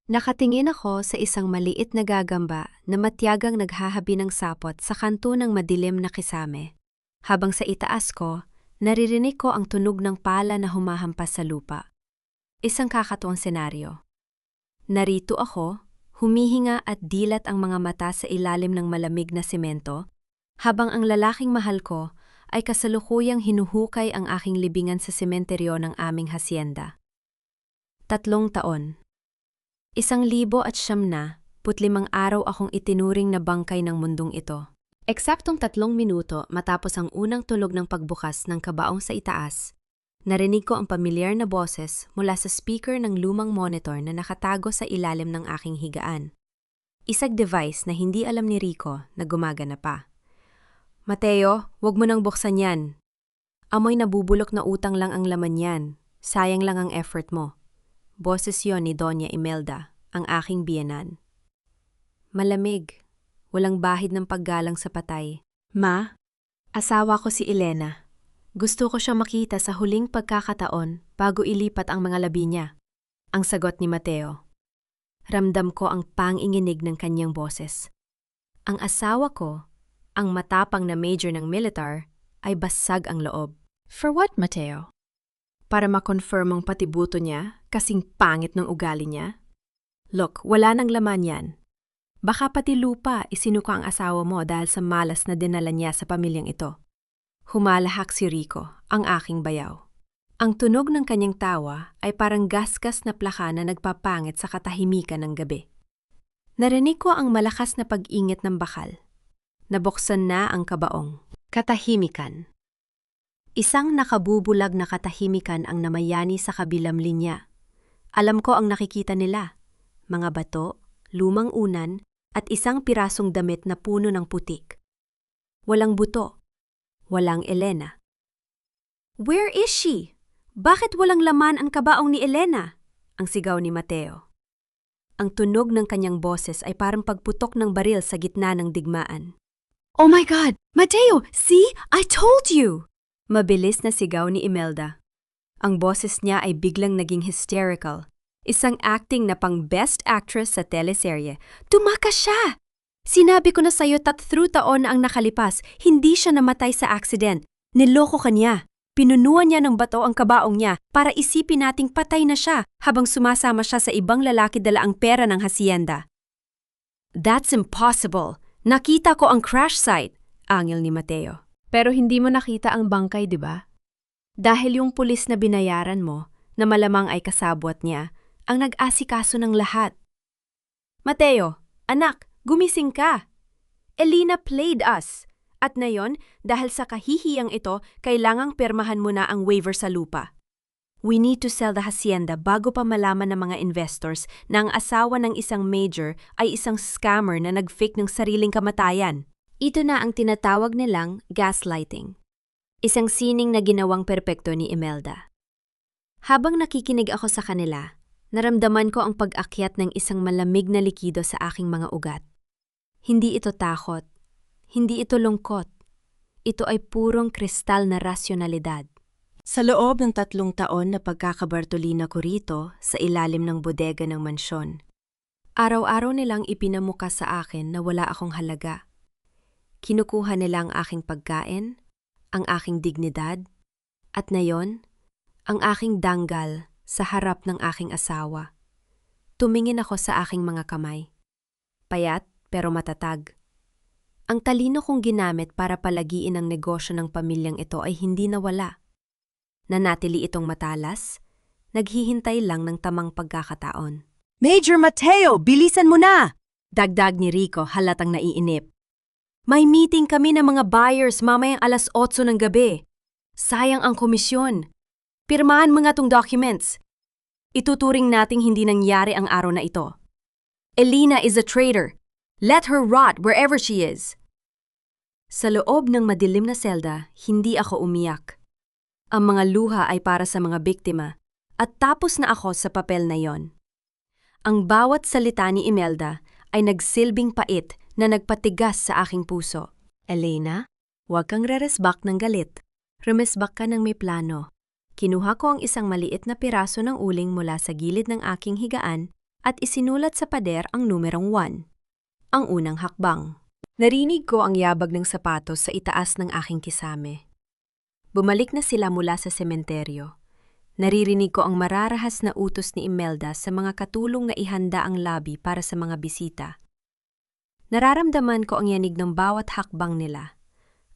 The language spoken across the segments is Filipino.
Nakatingin ako sa isang maliit na gagamba na matyagang naghahabi ng sapot sa kanto ng madilim na kisame. Habang sa itaas ko, naririnig ko ang tunog ng pala na humahampas sa lupa. Isang kakatuwang senaryo. Narito ako, humihinga at dilat ang mga mata sa ilalim ng malamig na semento, habang ang lalaking mahal ko ay kasalukuyang hinuhukay ang aking libingan sa sementeryo ng aming hasyenda. 3 taon. 1,905 araw akong itinuring na bangkay ng mundong ito. Eksaktong 3 minuto matapos ang unang tulog ng pagbukas ng kabaong sa itaas, narinig ko ang pamilyar na boses mula sa speaker ng lumang monitor na nakatago sa ilalim ng aking higaan. Isang device na hindi alam ni Rico na gumagana pa. "Mateo, wag mo nang buksan yan. Amoy nabubulok na utang lang ang laman yan. Sayang lang ang effort mo." Boses yon ni Doña Imelda, ang aking biyenan. Malamig, walang bahid ng paggalang sa patay. "Ma, asawa ko si Elena. Gusto ko siya makita sa huling pagkakataon bago ilipat ang mga labi niya." Ang sagot ni Mateo. Ramdam ko ang panginginig ng kanyang boses. Ang asawa ko, ang matapang na major ng militar, ay basag ang loob. For what, Mateo? Para ma-confirm ang patibuto niya, kasing pangit ng ugali niya. Look, wala nang laman yan. Baka pati lupa isinuka ang asawa mo dahil sa malas na dinala niya sa pamilyang ito. Humalahak si Rico, ang aking bayaw. Ang tunog ng kanyang tawa ay parang gasgas na plaka na nagpapangit sa katahimikan ng gabi. Narinig ko ang malakas na pag-ingit ng bakal. Nabuksan na ang kabaong. Katahimikan. Isang nakabubulag na katahimikan ang namayani sa kabilang linya. Alam ko ang nakikita nila. Mga bato, lumang unan, at isang pirasong damit na puno ng putik. Walang buto. Walang Elena. "Where is she? Bakit walang laman ang kabaong ni Elena?" ang sigaw ni Mateo. Ang tunog ng kanyang boses ay parang pagputok ng baril sa gitna ng digmaan. Oh my God! Mateo! See? I told you! Mabilis na sigaw ni Imelda. Ang boses niya ay biglang naging hysterical. Isang acting na pang best actress sa teleserye. Tumakas siya! "Sinabi ko na sa'yo 3 taon na ang nakalipas, hindi siya namatay sa accident. Niloko ka niya. Pinunuan niya ng bato ang kabaong niya para isipin nating patay na siya habang sumasama siya sa ibang lalaki dala ang pera ng hasyenda." "That's impossible. Nakita ko ang crash site," angil ni Mateo. "Pero hindi mo nakita ang bangkay, di ba? Dahil yung pulis na binayaran mo, na malamang ay kasabwat niya, ang nag-asikaso ng lahat." "Mateo, anak, gumising ka. Elena played us. At ngayon, dahil sa kahihiyang ito, kailangang pirmahan mo na ang waiver sa lupa. We need to sell the hacienda bago pa malaman ng mga investors na ang asawa ng isang major ay isang scammer na nag-fake ng sariling kamatayan." Ito na ang tinatawag nilang gaslighting. Isang sining na ginawang perpekto ni Imelda. Habang nakikinig ako sa kanila, naramdaman ko ang pag-akyat ng isang malamig na likido sa aking mga ugat. Hindi ito takot. Hindi ito lungkot. Ito ay purong kristal na rasyonalidad. Sa loob ng 3 taon na pagkakabartolina ko rito sa ilalim ng bodega ng mansyon, araw-araw nilang ipinamuka sa akin na wala akong halaga. Kinukuha nila ang aking pagkain, ang aking dignidad, at ngayon, ang aking danggal sa harap ng aking asawa. Tumingin ako sa aking mga kamay. Payat pero matatag. Ang talino kong ginamit para palagiin ang negosyo ng pamilyang ito ay hindi nawala. Nanatili itong matalas, naghihintay lang ng tamang pagkakataon. Major Mateo, bilisan mo na! Dagdag ni Rico halatang naiinip. "May meeting kami ng mga buyers mamayang 8:00 ng gabi. Sayang ang komisyon. Pirmahan mo nga tong documents. Ituturing nating hindi nangyari ang araw na ito. Elena is a traitor. Let her rot wherever she is." Sa loob ng madilim na selda, hindi ako umiyak. Ang mga luha ay para sa mga biktima, at tapos na ako sa papel na yon. Ang bawat salita ni Imelda ay nagsilbing pait na nagpatigas sa aking puso. "Elena, huwag kang reresbak ng galit. Rumesbak ka ng may plano." Kinuha ko ang isang maliit na piraso ng uling mula sa gilid ng aking higaan at isinulat sa pader ang numerong 1, ang unang hakbang. Narinig ko ang yabag ng sapatos sa itaas ng aking kisame. Bumalik na sila mula sa sementeryo. Naririnig ko ang mararahas na utos ni Imelda sa mga katulong na ihanda ang lobby para sa mga bisita. Nararamdaman ko ang yanig ng bawat hakbang nila.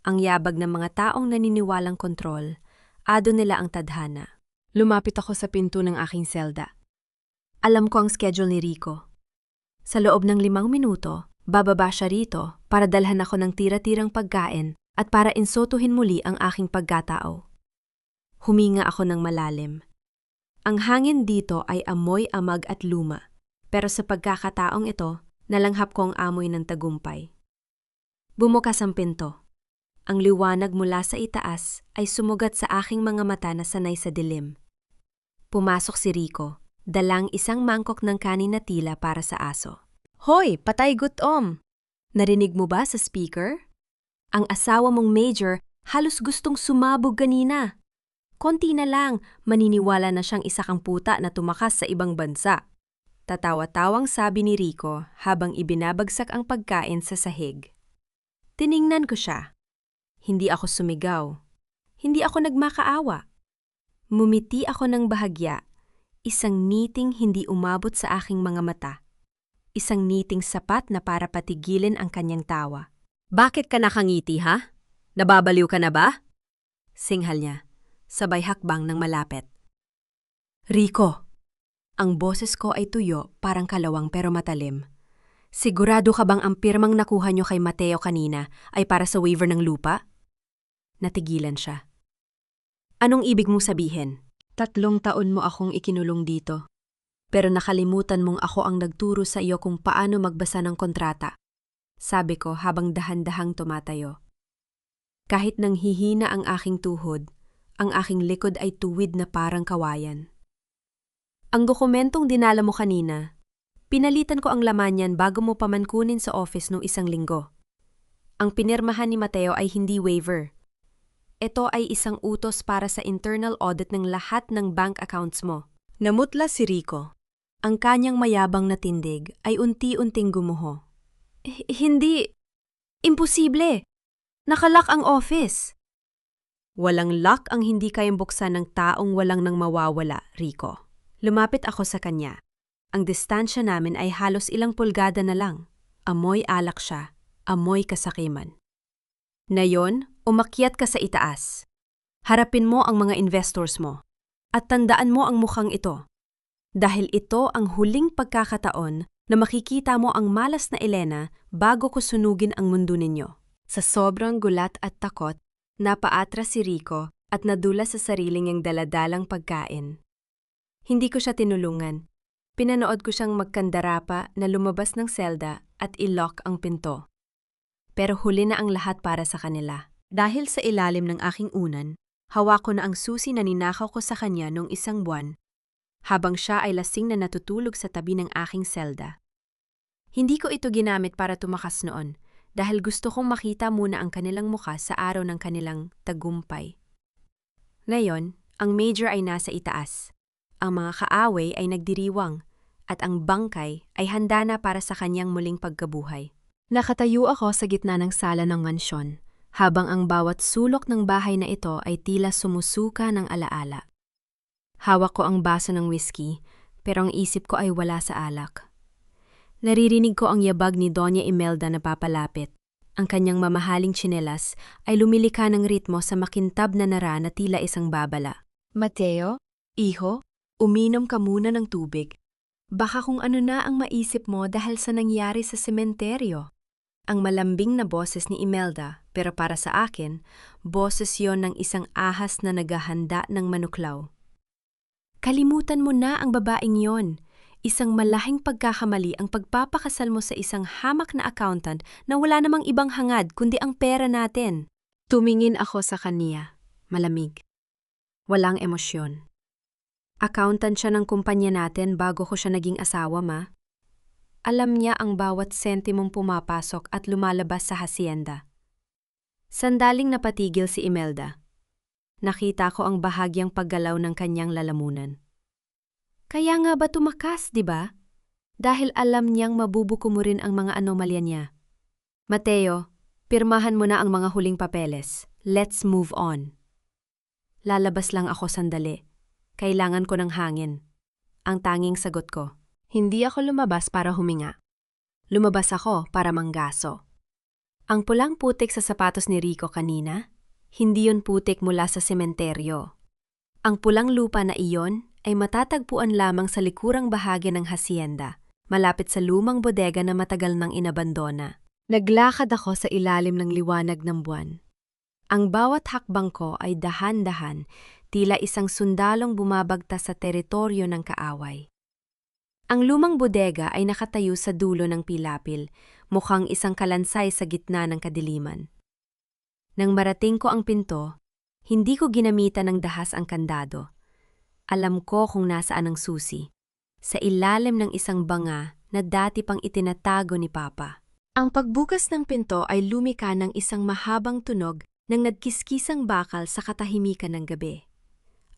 Ang yabag ng mga taong naniniwalang kontrol, ado nila ang tadhana. Lumapit ako sa pinto ng aking selda. Alam ko ang schedule ni Rico. Sa loob ng 5 minuto, bababa siya rito para dalhan ako ng tira-tirang pagkain at para insotuhin muli ang aking pagkatao. Huminga ako ng malalim. Ang hangin dito ay amoy amag at luma, pero sa pagkakataong ito, nalanghap ko ang amoy ng tagumpay. Bumukas ang pinto. Ang liwanag mula sa itaas ay sumugat sa aking mga mata na sanay sa dilim. Pumasok si Rico, dalang isang mangkok ng kanin na tila para sa aso. Hoy, patay gutom! Narinig mo ba sa speaker? Ang asawa mong Major halos gustong sumabog kanina. Konti na lang, maniniwala na siyang isa kang puta na tumakas sa ibang bansa. Tatawa-tawang sabi ni Rico habang ibinabagsak ang pagkain sa sahig. Tiningnan ko siya. Hindi ako sumigaw. Hindi ako nagmakaawa. Mumiti ako ng bahagya, isang ngiting hindi umabot sa aking mga mata. Isang ngiting sapat na para patigilin ang kanyang tawa. Bakit ka nakangiti, ha? Nababaliw ka na ba? Singhal niya, sabay hakbang ng malapit. Rico! Ang boses ko ay tuyo, parang kalawang pero matalim. Sigurado ka bang ang pirmang nakuha niyo kay Mateo kanina ay para sa waiver ng lupa? Natigilan siya. Anong ibig mong sabihin? 3 taon mo akong ikinulong dito. Pero nakalimutan mong ako ang nagturo sa iyo kung paano magbasa ng kontrata. Sabi ko habang dahan-dahang tumatayo. Kahit nang hihina ang aking tuhod, ang aking likod ay tuwid na parang kawayan. Ang dokumentong dinala mo kanina, pinalitan ko ang laman niyan bago mo pa man kunin sa office nung 1 linggo. Ang pinirmahan ni Mateo ay hindi waiver. Ito ay isang utos para sa internal audit ng lahat ng bank accounts mo. Namutla si Rico. Ang kanyang mayabang na tindig ay unti-unting gumuho. Hindi. Imposible. Nakalock ang office. Walang lock ang hindi kayang buksan ng taong walang nang mawawala, Rico. Lumapit ako sa kanya. Ang distansya namin ay halos ilang pulgada na lang. Amoy alak siya. Amoy kasakiman. Ngayon, umakyat ka sa itaas. Harapin mo ang mga investors mo. At tandaan mo ang mukhang ito. Dahil ito ang huling pagkakataon na makikita mo ang malas na Elena bago ko sunugin ang mundo ninyo. Sa sobrang gulat at takot, napaatras si Rico at nadula sa sariling niyang daladalang pagkain. Hindi ko siya tinulungan. Pinanood ko siyang magkandarapa na lumabas ng selda at i-lock ang pinto. Pero huli na ang lahat para sa kanila. Dahil sa ilalim ng aking unan, hawak ko na ang susi na ninakaw ko sa kanya noong 1 buwan, habang siya ay lasing na natutulog sa tabi ng aking selda. Hindi ko ito ginamit para tumakas noon, dahil gusto kong makita muna ang kanilang mukha sa araw ng kanilang tagumpay. Ngayon, ang Major ay nasa itaas. Ang mga kaaway ay nagdiriwang, at ang bangkay ay handa na para sa kanyang muling pagkabuhay. Nakatayo ako sa gitna ng sala ng mansyon, habang ang bawat sulok ng bahay na ito ay tila sumusuka ng alaala. Hawak ko ang baso ng whiskey, pero ang isip ko ay wala sa alak. Naririnig ko ang yabag ni Doña Imelda na papalapit. Ang kanyang mamahaling tsinelas ay lumilika ng ritmo sa makintab na nara na tila isang babala. Mateo, iho, uminom ka muna ng tubig. Baka kung ano na ang maisip mo dahil sa nangyari sa sementeryo. Ang malambing na boses ni Imelda, pero para sa akin, boses yon ng isang ahas na naghahanda ng manuklaw. Kalimutan mo na ang babaeng yon. Isang malahing pagkakamali ang pagpapakasal mo sa isang hamak na accountant na wala namang ibang hangad kundi ang pera natin. Tumingin ako sa kaniya, malamig. Walang emosyon. Accountant siya ng kumpanya natin bago ko siya naging asawa, ma. Alam niya ang bawat sentimong pumapasok at lumalabas sa hacienda. Sandaling napatigil si Imelda. Nakita ko ang bahagyang paggalaw ng kanyang lalamunan. Kaya nga ba tumakas, di ba? dahil alam niyang mabubuko mo rin ang mga anomalya niya. Mateo, pirmahan mo na ang mga huling papeles. Let's move on. Lalabas lang ako sandali. Kailangan ko ng hangin. Ang tanging sagot ko. Hindi ako lumabas para huminga. Lumabas ako para manggaso. Ang pulang putik sa sapatos ni Rico kanina, hindi yon putik mula sa sementeryo. Ang pulang lupa na iyon ay matatagpuan lamang sa likurang bahagi ng hacienda, malapit sa lumang bodega na matagal nang inabandona. Naglakad ako sa ilalim ng liwanag ng buwan. Ang bawat hakbang ko ay dahan-dahan, tila isang sundalong bumabagtas sa teritoryo ng kaaway. Ang lumang bodega ay nakatayo sa dulo ng pilapil, mukhang isang kalansay sa gitna ng kadiliman. Nang marating ko ang pinto, hindi ko ginamitan ng dahas ang kandado. Alam ko kung nasaan ang susi, sa ilalim ng isang banga na dati pang itinatago ni Papa. Ang pagbukas ng pinto ay lumika ng isang mahabang tunog ng nagkiskisang bakal sa katahimikan ng gabi.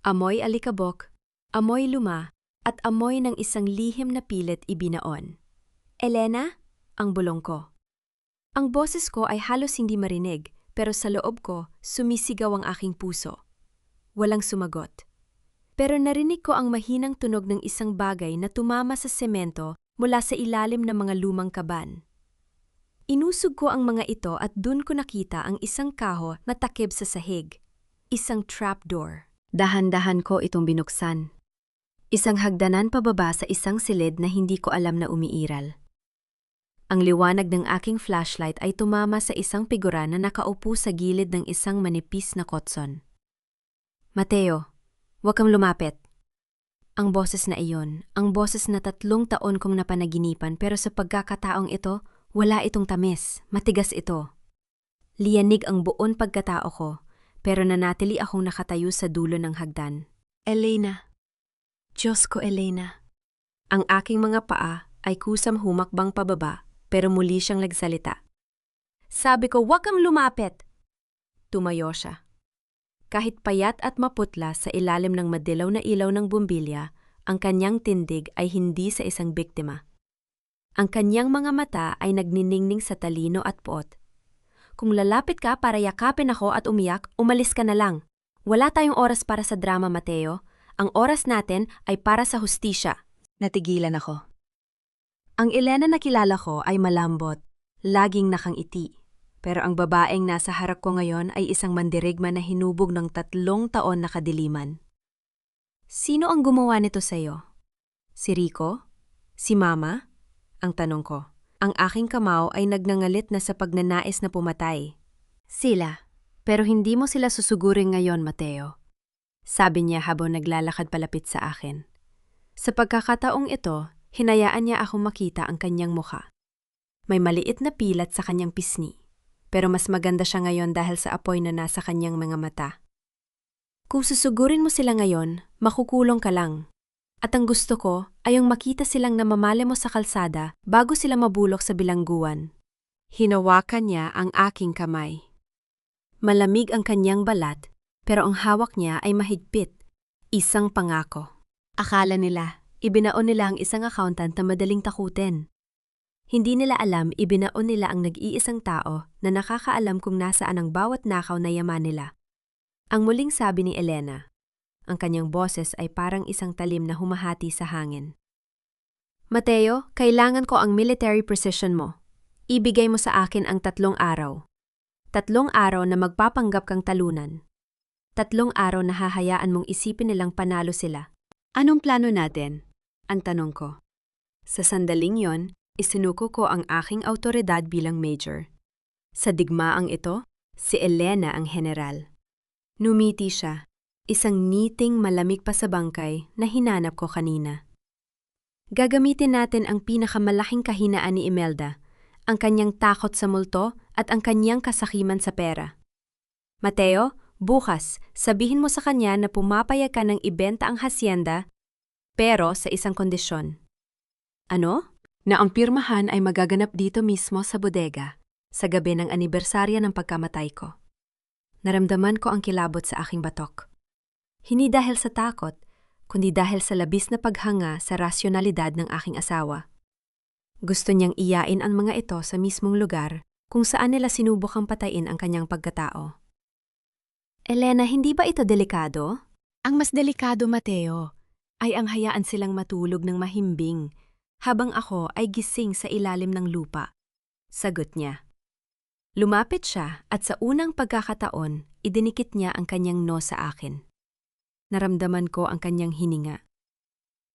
Amoy alikabok, amoy luma, at amoy ng isang lihim na pilit ibinaon. Elena? Ang bulong ko. Ang boses ko ay halos hindi marinig, pero sa loob ko, sumisigaw ang aking puso. Walang sumagot. Pero narinig ko ang mahinang tunog ng isang bagay na tumama sa semento mula sa ilalim ng mga lumang kaban. Inusog ko ang mga ito at dun ko nakita ang isang kaho na takip sa sahig. Isang trapdoor. Dahan-dahan ko itong binuksan. Isang hagdanan pababa sa isang silid na hindi ko alam na umiiral. Ang liwanag ng aking flashlight ay tumama sa isang figura na nakaupo sa gilid ng isang manipis na kotson. Mateo, huwag kang lumapit. Ang boses na iyon, ang boses na 3 taon kong napanaginipan pero sa pagkakataong ito, wala itong tamis, matigas ito. Liyanig ang buon pagkatao ko, pero nanatili akong nakatayo sa dulo ng hagdan. Elena. Diyos ko, Elena. Ang aking mga paa ay kusam humakbang pababa, pero muli siyang nagsalita. Sabi ko, huwag kang lumapit. Tumayo siya. Kahit payat at maputla sa ilalim ng madilaw na ilaw ng bumbilya, ang kanyang tindig ay hindi sa isang biktima. Ang kanyang mga mata ay nagniningning sa talino at puot. Kung lalapit ka para yakapin ako at umiyak, umalis ka na lang. Wala tayong oras para sa drama, Mateo. Ang oras natin ay para sa hustisya. Natigilan ako. Ang Elena na kilala ko ay malambot, laging nakangiti. Pero ang babaeng nasa harap ko ngayon ay isang mandirigma na hinubog ng 3 taon na kadiliman. Sino ang gumawa nito sa'yo? Si Rico? Si Mama? Ang tanong ko. Ang aking kamao ay nagngangalit na sa pagnanais na pumatay. Sila, pero hindi mo sila susugurin ngayon, Mateo. Sabi niya habang naglalakad palapit sa akin. Sa pagkakataong ito, hinayaan niya akong makita ang kanyang mukha. May maliit na pilat sa kanyang pisngi, pero mas maganda siya ngayon dahil sa apoy na nasa kanyang mga mata. Kung susugurin mo sila ngayon, makukulong ka lang. At ang gusto ko ay yung makita silang namamale mo sa kalsada bago sila mabulok sa bilangguan. Hinawakan niya ang aking kamay. Malamig ang kanyang balat, pero ang hawak niya ay mahigpit. Isang pangako. Akala nila, ibinaon nila ang isang accountant na madaling takutin. Hindi nila alam, ibinaon nila ang nag-iisang tao na nakakaalam kung nasaan ang bawat nakaw na yaman nila. Ang muling sabi ni Elena. Ang kanyang boses ay parang isang talim na humahati sa hangin. Mateo, kailangan ko ang military precision mo. Ibigay mo sa akin ang 3 araw. 3 araw na magpapanggap kang talunan. 3 araw na hahayaan mong isipin nilang panalo sila. Anong plano natin? Ang tanong ko. Sa sandaling yon, isinuko ko ang aking awtoridad bilang major. Sa digmaang ito, si Elena ang general. Numiti siya. Isang ngiting malamig pa sa bangkay na hinanap ko kanina. Gagamitin natin ang pinakamalaking kahinaan ni Imelda, ang kanyang takot sa multo at ang kanyang kasakiman sa pera. Mateo, bukas, sabihin mo sa kanya na pumapayag ka ng ibenta ang hacienda, pero sa isang kondisyon. Ano? Na ang pirmahan ay magaganap dito mismo sa bodega, sa gabi ng anibersarya ng pagkamatay ko. Naramdaman ko ang kilabot sa aking batok. Hindi dahil sa takot, kundi dahil sa labis na paghanga sa rasyonalidad ng aking asawa. Gusto niyang iyain ang mga ito sa mismong lugar kung saan nila sinubukang patayin ang kanyang pagkatao. Elena, hindi ba ito delikado? Ang mas delikado, Mateo, Ay ang hayaan silang matulog ng mahimbing habang ako ay gising sa ilalim ng lupa. Sagot niya. Lumapit siya at sa unang pagkakataon, idinikit niya ang kanyang no sa akin. Naramdaman ko ang kanyang hininga.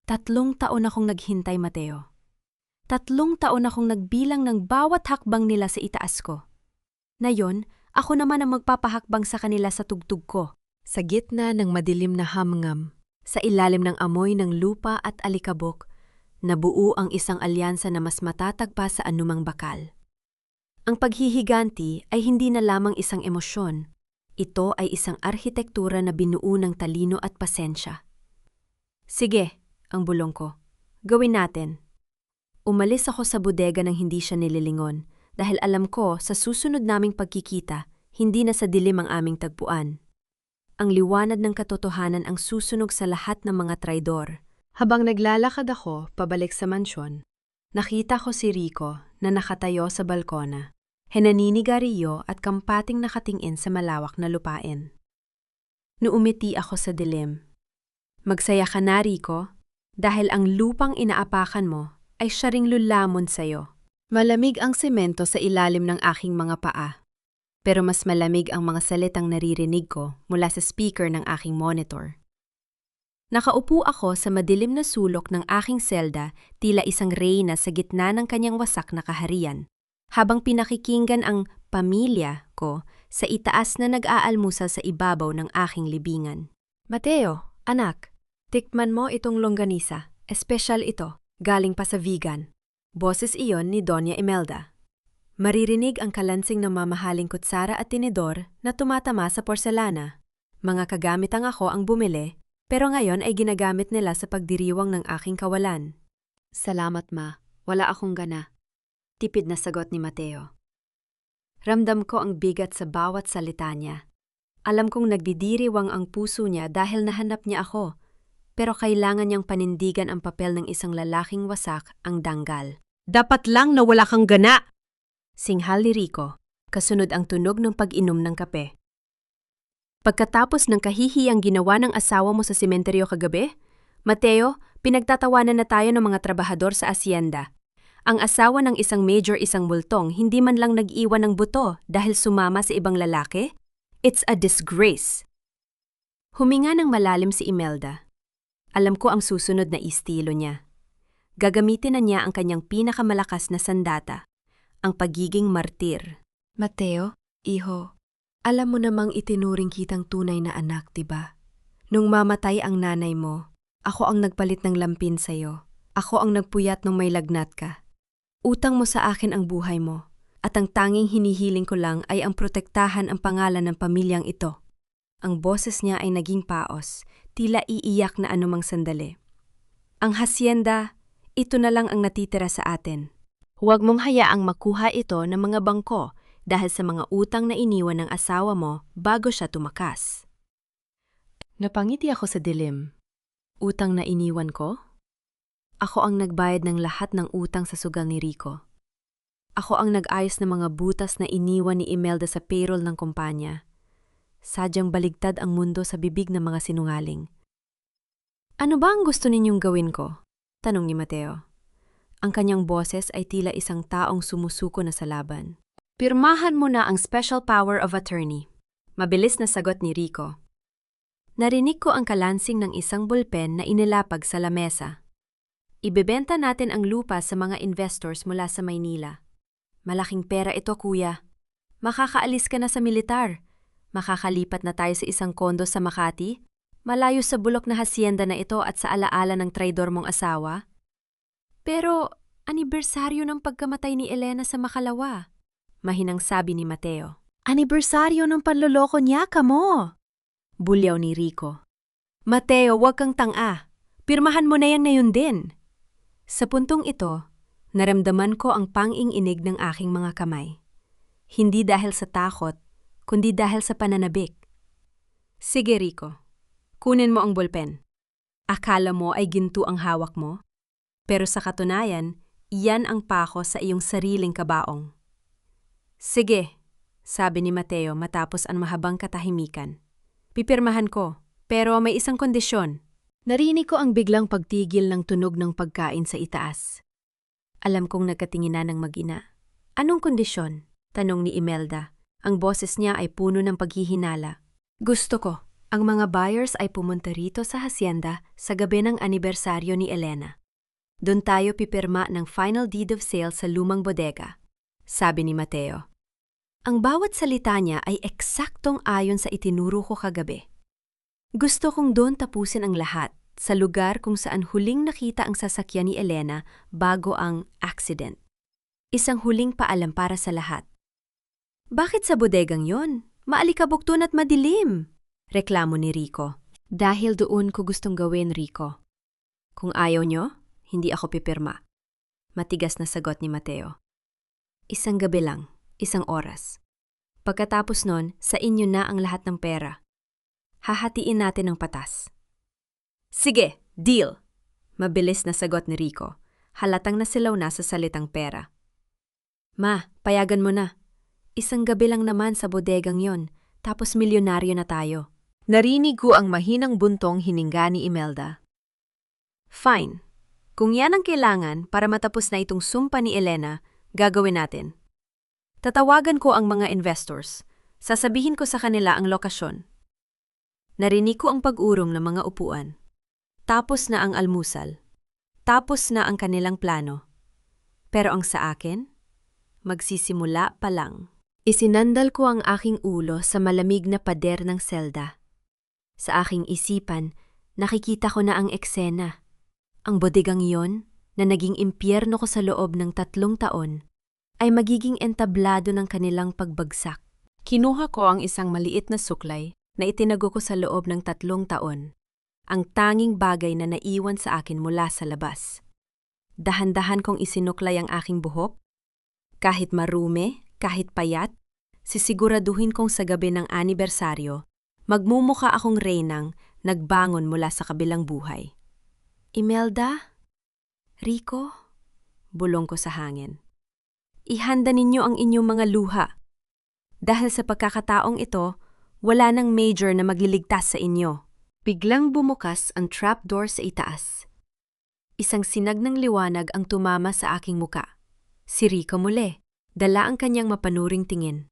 3 taon akong naghintay, Mateo. 3 taon akong nagbilang ng bawat hakbang nila sa itaas ko. Ngayon, ako naman ang magpapahakbang sa kanila sa tugtog ko. Sa gitna ng madilim na hamngam, sa ilalim ng amoy ng lupa at alikabok, nabuo ang isang alyansa na mas matatag pa sa anumang bakal. Ang paghihiganti ay hindi na lamang isang emosyon. Ito ay isang arhitektura na binuo ng talino at pasensya. Sige, ang bulong ko. Gawin natin. Umalis ako sa bodega nang hindi siya nililingon dahil alam ko sa susunod naming pagkikita, hindi na sa dilim ang aming tagpuan. Ang liwanag ng katotohanan ang susunog sa lahat ng mga traidor. Habang naglalakad ako pabalik sa mansyon, nakita ko si Rico na nakatayo sa balkona, henaninigarilyo at kampating nakatingin sa malawak na lupain. Nuumiti ako sa dilim. Magsaya ka na, Rico, dahil ang lupang inaapakan mo ay siya ring lulamon sa'yo. Malamig ang semento sa ilalim ng aking mga paa, pero mas malamig ang mga salitang naririnig ko mula sa speaker ng aking monitor. Nakaupo ako sa madilim na sulok ng aking selda, tila isang reyna sa gitna ng kanyang wasak na kaharian, habang pinakikinggan ang pamilya ko sa itaas na nag-aalmusal sa ibabaw ng aking libingan. Mateo, anak, tikman mo itong longganisa, espesyal ito, galing pa sa vegan. Boses iyon ni Doña Imelda. Maririnig ang kalansing ng mamahaling kutsara at tinidor na tumatama sa porselana. Mga kagamitang ako ang bumili, pero ngayon ay ginagamit nila sa pagdiriwang ng aking kawalan. Salamat, Ma. Wala akong gana. Tipid na sagot ni Mateo. Ramdam ko ang bigat sa bawat salita niya. Alam kong nagdidiriwang ang puso niya dahil nahanap niya ako, pero kailangan niyang panindigan ang papel ng isang lalaking wasak ang danggal. Dapat lang na wala kang gana! Singhal ni Rico, kasunod ang tunog ng pag-inom ng kape. Pagkatapos ng kahihiyang ginawa ng asawa mo sa sementeryo kagabi, Mateo, pinagtatawanan na tayo ng mga trabahador sa asyenda. Ang asawa ng isang major isang multong hindi man lang nag-iwan ng buto dahil sumama sa ibang lalaki? It's a disgrace! Huminga ng malalim si Imelda. Alam ko ang susunod na estilo niya. Gagamitin na niya ang kanyang pinakamalakas na sandata, ang pagiging martir. Mateo, iho, alam mo namang itinuring kitang tunay na anak, diba? Nung mamatay ang nanay mo, ako ang nagpalit ng lampin sa'yo. Ako ang nagpuyat nung may lagnat ka. Utang mo sa akin ang buhay mo, at ang tanging hinihiling ko lang ay ang protektahan ang pangalan ng pamilyang ito. Ang boses niya ay naging paos, tila iiyak na anumang sandali. Ang hasyenda, ito na lang ang natitira sa atin. Huwag mong hayaang makuha ito ng mga bangko dahil sa mga utang na iniwan ng asawa mo bago siya tumakas. Napangiti ako sa dilim. Utang na iniwan ko? Ako ang nagbayad ng lahat ng utang sa sugal ni Rico. Ako ang nag-ayos ng mga butas na iniwan ni Imelda sa payroll ng kumpanya. Sadyang baligtad ang mundo sa bibig ng mga sinungaling. Ano ba ang gusto ninyong gawin ko? Tanong ni Mateo. Ang kanyang boses ay tila isang taong sumusuko na sa laban. Pirmahan mo na ang special power of attorney. Mabilis na sagot ni Rico. Narinig ko ang kalansing ng isang bulpen na inilapag sa lamesa. Ibebenta natin ang lupa sa mga investors mula sa Maynila. Malaking pera ito, kuya. Makakaalis ka na sa militar. Makakalipat na tayo sa isang kondo sa Makati, malayo sa bulok na hasyenda na ito at sa alaala ng traidor mong asawa. Pero, anibersaryo ng pagkamatay ni Elena sa Makalawa, mahinang sabi ni Mateo. Anibersaryo ng panloloko niya, kamo! Bulyaw ni Rico. Mateo, huwag kang tanga. Pirmahan mo na yan ngayon din. Sa puntong ito, naramdaman ko ang pang-inig ng aking mga kamay. Hindi dahil sa takot, kundi dahil sa pananabik. Sige, Rico. Kunin mo ang bulpen. Akala mo ay ginto ang hawak mo? Pero sa katunayan, Iyan ang pako sa iyong sariling kabaong. Sige, sabi ni Mateo matapos ang mahabang katahimikan. Pipirmahan ko, pero may isang kondisyon. Narinig ko ang biglang pagtigil ng tunog ng pagkain sa itaas. Alam kong nagkatinginan ng mag-ina. Anong kondisyon? Tanong ni Imelda. Ang boses niya ay puno ng paghihinala. Gusto ko, ang mga buyers ay pumunta rito sa hacienda sa gabi ng anibersaryo ni Elena. Doon tayo pipirma ng final deed of sale sa lumang bodega, sabi ni Mateo. Ang bawat salita niya ay eksaktong ayon sa itinuro ko kagabi. Gusto kong doon tapusin ang lahat sa lugar kung saan huling nakita ang sasakyan ni Elena bago ang accident. Isang huling paalam para sa lahat. Bakit sa bodegang yon? Maalikabugtun at madilim, reklamo ni Rico. Dahil doon ko gustong gawin, Rico. Kung ayaw nyo, hindi ako pipirma. Matigas na sagot ni Mateo. Isang gabi lang. Isang oras. Pagkatapos nun, sa inyo na ang lahat ng pera. Hahatiin natin ang patas. Sige, deal! Mabilis na sagot ni Rico. Halatang nasilaw na sa salitang pera. Ma, payagan mo na. Isang gabi lang naman sa bodegang yon, tapos milyonaryo na tayo. Narinig ko ang mahinang buntong hininga ni Imelda. Fine. Kung yan ang kailangan para matapos na itong sumpa ni Elena, gagawin natin. Tatawagan ko ang mga investors. Sasabihin ko sa kanila ang lokasyon. Narinig ko ang pag-urong ng mga upuan. Tapos na ang almusal. Tapos na ang kanilang plano. Pero ang sa akin, magsisimula pa lang. Isinandal ko ang aking ulo sa malamig na pader ng selda. Sa aking isipan, nakikita ko na ang eksena. Ang bodegang iyon, na naging impyerno ko sa loob ng 3 taon, ay magiging entablado ng kanilang pagbagsak. Kinuha ko ang isang maliit na suklay na itinago ko sa loob ng 3 taon, ang tanging bagay na naiwan sa akin mula sa labas. Dahan-dahan kong isinuklay ang aking buhok. Kahit marumi, kahit payat, sisiguraduhin kong sa gabi ng anibersaryo, magmumuka akong reynang nagbangon mula sa kabilang buhay. Imelda? Rico? Bulong ko sa hangin. Ihanda ninyo ang inyong mga luha. Dahil sa pagkakataong ito, wala nang major na magliligtas sa inyo. Biglang bumukas ang trapdoor sa itaas. Isang sinag ng liwanag ang tumama sa aking muka. Si Rico muli, dala ang kanyang mapanuring tingin.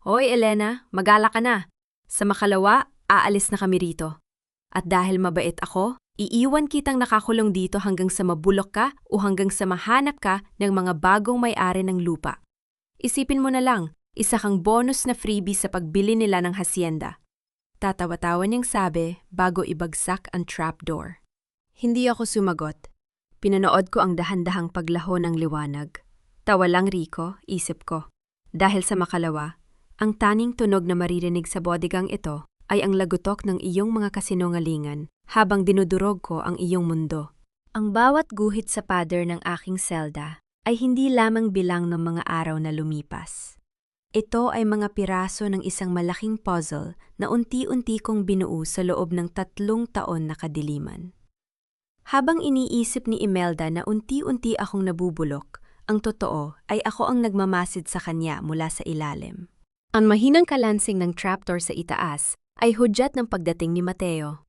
Hoy Elena, magala ka na. Sa makalawa, aalis na kami rito. At dahil mabait ako, iiwan kitang nakakulong dito hanggang sa mabulok ka o hanggang sa mahanap ka ng mga bagong may-ari ng lupa. Isipin mo na lang, isa kang bonus na freebie sa pagbili nila ng hacienda. Tatawa-tawa niyang sabi bago ibagsak ang trapdoor. Hindi ako sumagot. Pinanood ko ang dahan-dahang paglaho ng liwanag. Tawa lang Rico, isip ko. Dahil sa makalawa, ang tanging tunog na maririnig sa bodegang ito ay ang lagutok ng iyong mga kasinungalingan habang dinudurog ko ang iyong mundo. Ang bawat guhit sa pader ng aking selda ay hindi lamang bilang ng mga araw na lumipas. Ito ay mga piraso ng isang malaking puzzle na unti-unti kong binuo sa loob ng 3 taon na kadiliman. Habang iniisip ni Imelda na unti-unti akong nabubulok, ang totoo ay ako ang nagmamasid sa kanya mula sa ilalim. Ang mahinang kalansing ng trapdoor sa itaas ay hudyat ng pagdating ni Mateo.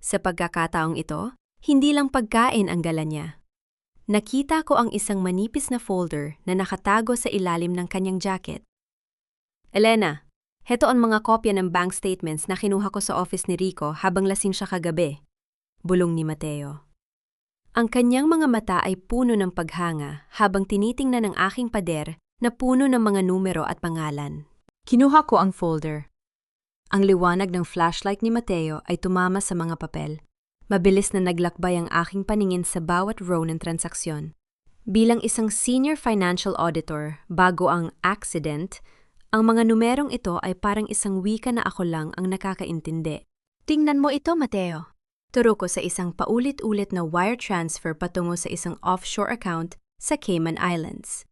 Sa pagkakataong ito, hindi lang pagkain ang dala niya. Nakita ko ang isang manipis na folder na nakatago sa ilalim ng kanyang jacket. Elena, heto ang mga kopya ng bank statements na kinuha ko sa office ni Rico habang lasing siya kagabi. Bulong ni Mateo. Ang kanyang mga mata ay puno ng paghanga habang tinitingnan ng aking pader na puno ng mga numero at pangalan. Kinuha ko ang folder. Ang liwanag ng flashlight ni Mateo ay tumama sa mga papel. Mabilis na naglakbay ang aking paningin sa bawat row ng transaksyon. Bilang isang senior financial auditor bago ang accident, ang mga numerong ito ay parang isang wika na ako lang ang nakakaintindi. Tingnan mo ito, Mateo. Turo ko sa isang paulit-ulit na wire transfer patungo sa isang offshore account sa Cayman Islands.